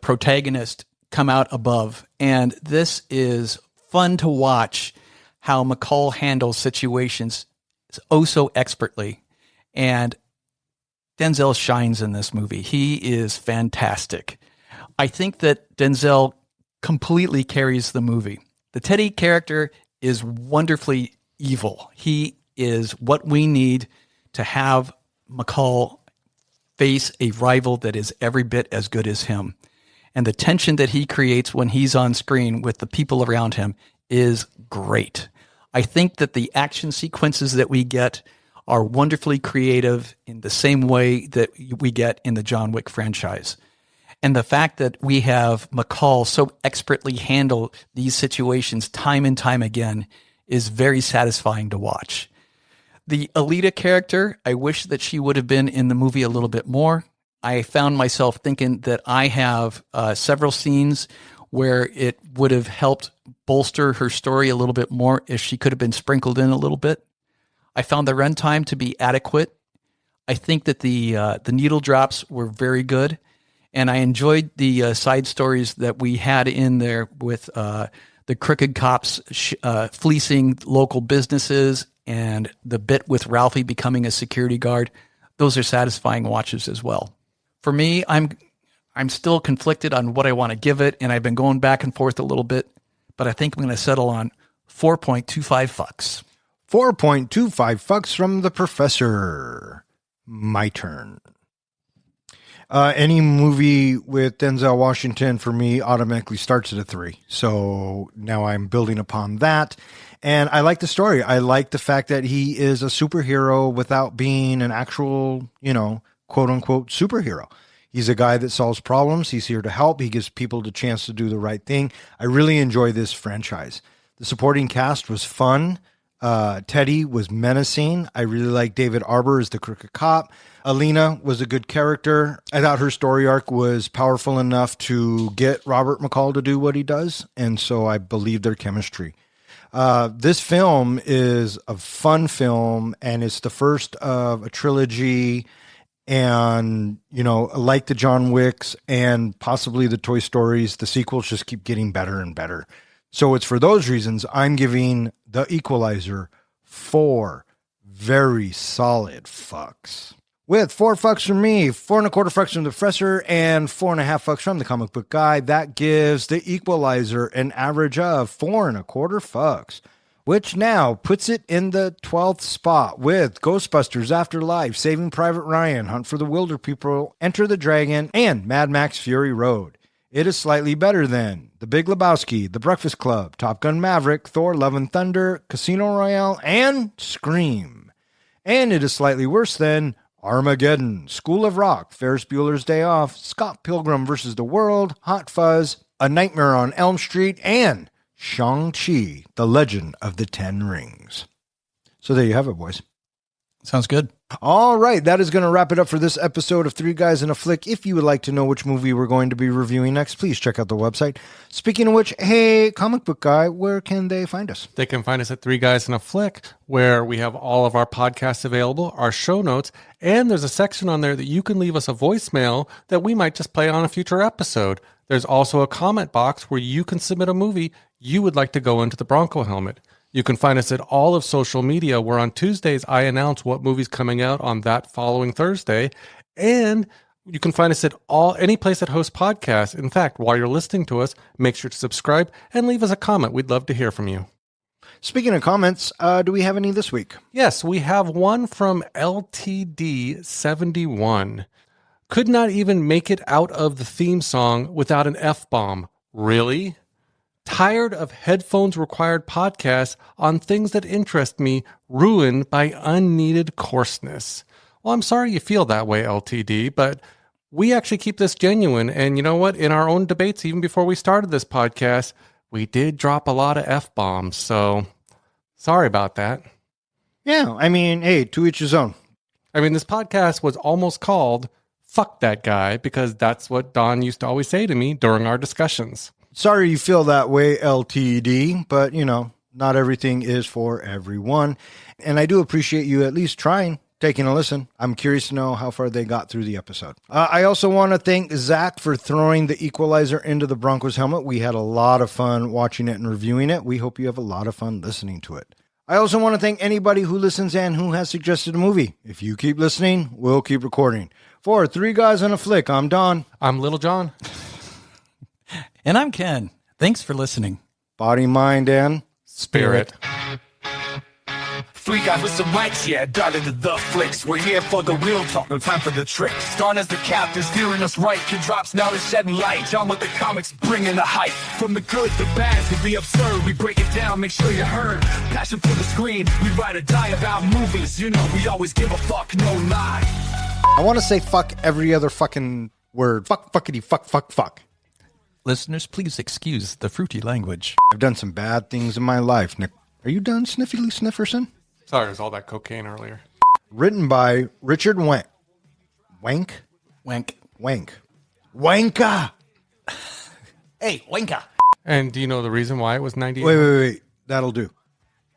protagonist come out above. And this is fun to watch how McCall handles situations so expertly. And Denzel shines in this movie. He is fantastic. I think that Denzel completely carries the movie. The Teddy character is wonderfully evil. He is what we need to have McCall face a rival that is every bit as good as him. And the tension that he creates when he's on screen with the people around him is great. I think that the action sequences that we get are wonderfully creative in the same way that we get in the John Wick franchise. And the fact that we have McCall so expertly handle these situations time and time again is very satisfying to watch. The Alita character, I wish that she would have been in the movie a little bit more. I found myself thinking that I have several scenes where it would have helped bolster her story a little bit more if she could have been sprinkled in a little bit. I found the runtime to be adequate. I think that the needle drops were very good. And I enjoyed the side stories that we had in there with the crooked cops fleecing local businesses and the bit with Ralphie becoming a security guard. Those are satisfying watches as well. For me, I'm still conflicted on what I want to give it, and I've been going back and forth a little bit, but I think I'm going to settle on 4.25 fucks.
4.25 fucks from the professor. My turn. Any movie with Denzel Washington for me automatically starts at a 3. So now I'm building upon that. And I like the story. I like the fact that he is a superhero without being an actual, quote unquote superhero. He's a guy that solves problems. He's here to help. He gives people the chance to do the right thing. I really enjoy this franchise. The supporting cast was fun. Teddy was menacing. I really like David Harbour as the crooked cop. Alina was a good character. I thought her story arc was powerful enough to get Robert McCall to do what he does. And so I believe their chemistry. This film is a fun film, and it's the first of a trilogy. And, like the John Wicks and possibly the Toy Stories, the sequels just keep getting better and better. So it's for those reasons I'm giving The Equalizer 4 very solid fucks. With 4 fucks from me, 4.25 fucks from the professor, and 4.5 fucks from the comic book guy, that gives The Equalizer an average of 4.25 fucks, which now puts it in the 12th spot with Ghostbusters Afterlife, Saving Private Ryan, Hunt for the Wilder People, Enter the Dragon, and Mad Max Fury Road. It is slightly better than The Big Lebowski, The Breakfast Club, Top Gun Maverick, Thor Love and Thunder, Casino Royale, and Scream. And it is slightly worse than Armageddon, School of Rock, Ferris Bueller's Day Off, Scott Pilgrim vs. the World, Hot Fuzz, A Nightmare on Elm Street, and Shang-Chi, The Legend of the Ten Rings. So there you have it, boys.
Sounds good.
All right, that is going to wrap it up for this episode of Three Guys in a Flick. If you would like to know which movie we're going to be reviewing next, please check out the website. Speaking of which, hey, comic book guy, where can they find us?
They can find us at Three Guys in a Flick, where we have all of our podcasts available, our show notes, and there's a section on there that you can leave us a voicemail that we might just play on a future episode. There's also a comment box where you can submit a movie you would like to go into the Bronco helmet. You can find us at all of social media, where on Tuesdays I announce what movie's coming out on that following Thursday. And you can find us at any place that hosts podcasts. In fact, while you're listening to us, make sure to subscribe and leave us a comment. We'd love to hear from you.
Speaking of comments, do we have any this week?
Yes, we have one from LTD71. Could not even make it out of the theme song without an F-bomb. Really? Tired of headphones required podcasts on things that interest me ruined by unneeded coarseness. Well, I'm sorry you feel that way, LTD, but we actually keep this genuine. And you know what? In our own debates, even before we started this podcast, we did drop a lot of F-bombs. So sorry about that.
Yeah, I mean, hey, to each his own.
I mean, this podcast was almost called Fuck That Guy, because that's what Don used to always say to me during our discussions.
Sorry you feel that way, LTD, but, not everything is for everyone. And I do appreciate you at least taking a listen. I'm curious to know how far they got through the episode. I also want to thank Zach for throwing the Equalizer into the Broncos helmet. We had a lot of fun watching it and reviewing it. We hope you have a lot of fun listening to it. I also want to thank anybody who listens and who has suggested a movie. If you keep listening, we'll keep recording. For Three Guys in a Flick, I'm Don.
I'm Little John.
And I'm Ken. Thanks for listening.
Body, mind, and
Spirit.
Three guys with some mics, yeah, got into the flicks. We're here for the real talk, no time for the tricks. Dawn as the captain, steering us right. Kid drops, now is shedding light. John with the comics, bringing the hype. From the good, the bad, to the absurd, we break it down, make sure you heard. Passion for the screen, we ride or die about movies. We always give a fuck, no lie.
I want to say fuck every other fucking word. Fuck, fuckity, fuck, fuck, fuck.
Listeners, please excuse the fruity language.
I've done some bad things in my life, Nick. Are you done, Sniffy Snifferson?
Sorry, it was all that cocaine earlier.
Written by Richard Wank. Wank?
Wank.
Wank. Wanka!
Hey, Wanka.
And do you know the reason why it was 98?
Wait. That'll do.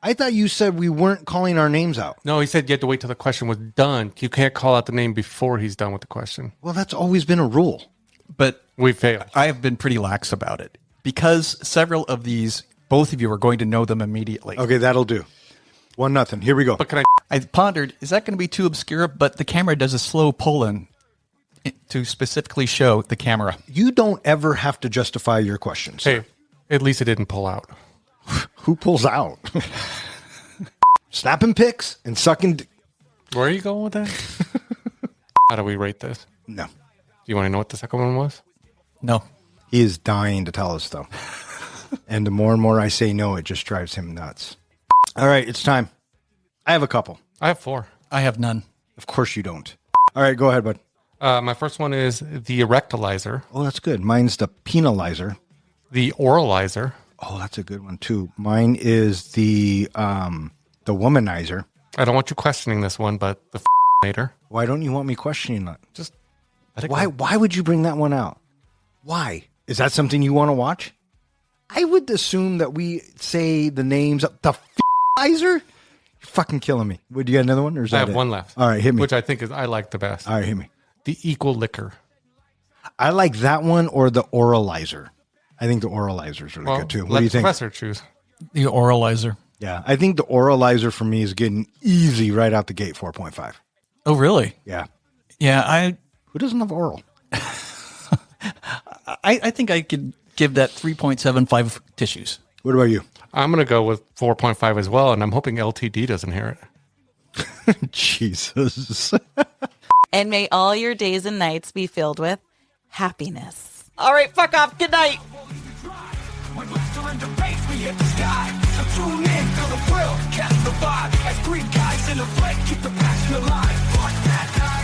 I thought you said we weren't calling our names out.
No, he said you had to wait till the question was done. You can't call out the name before he's done with the question.
Well, that's always been a rule.
But
We failed.
I have been pretty lax about it because several of these, both of you are going to know them immediately.
Okay, that'll do. 1-0. Here we go.
But can I...
I pondered, is that going to be too obscure? But the camera does a slow pull-in to specifically show the camera.
You don't ever have to justify your questions.
Hey, at least it didn't pull out.
Who pulls out? Snapping pics and sucking...
Where are you going with that? How do we rate this?
No.
Do you want to know what the second one was?
No.
He is dying to tell us, though. And the more and more I say no, it just drives him nuts. All right, it's time. I have a couple.
I have 4.
I have none.
Of course you don't. All right, go ahead, bud.
My first one is the Erectilizer,
Oh, that's good. Mine's the penalizer.
the Oralizer,
Oh, that's a good one, too. Mine is the womanizer.
I don't want you questioning this one, but the later.
Why don't you want me questioning that?
Just let it
Why?
go.
Why would you bring that one out? Why? Is that something you want to watch? I would assume that we say the names of the You're fucking killing me. Would you get another one, or is
I
that
have
it?
one left.
All right, hit me.
Which I think is I like the best.
All right, hit me.
The Equal Liquor.
I like that one or the Oralizer. I think the Oralizer is really good too. What
let
do you
the
think?
professor choose.
The Oralizer.
Yeah, I think the Oralizer for me is getting easy right out the gate. 4.5.
Oh, really?
Yeah.
Yeah,
Who doesn't have oral?
I think I could give that 3.75 tissues.
What about you?
I'm going to go with 4.5 as well, and I'm hoping LTD doesn't hear it.
Jesus.
And may all your days and nights be filled with happiness. All right, fuck off. Good night.
pistol and debate, we hit the sky. So tune in, feel the thrill, catch the vibe. As three guys in a fight, keep the passion alive. Fuck that guy.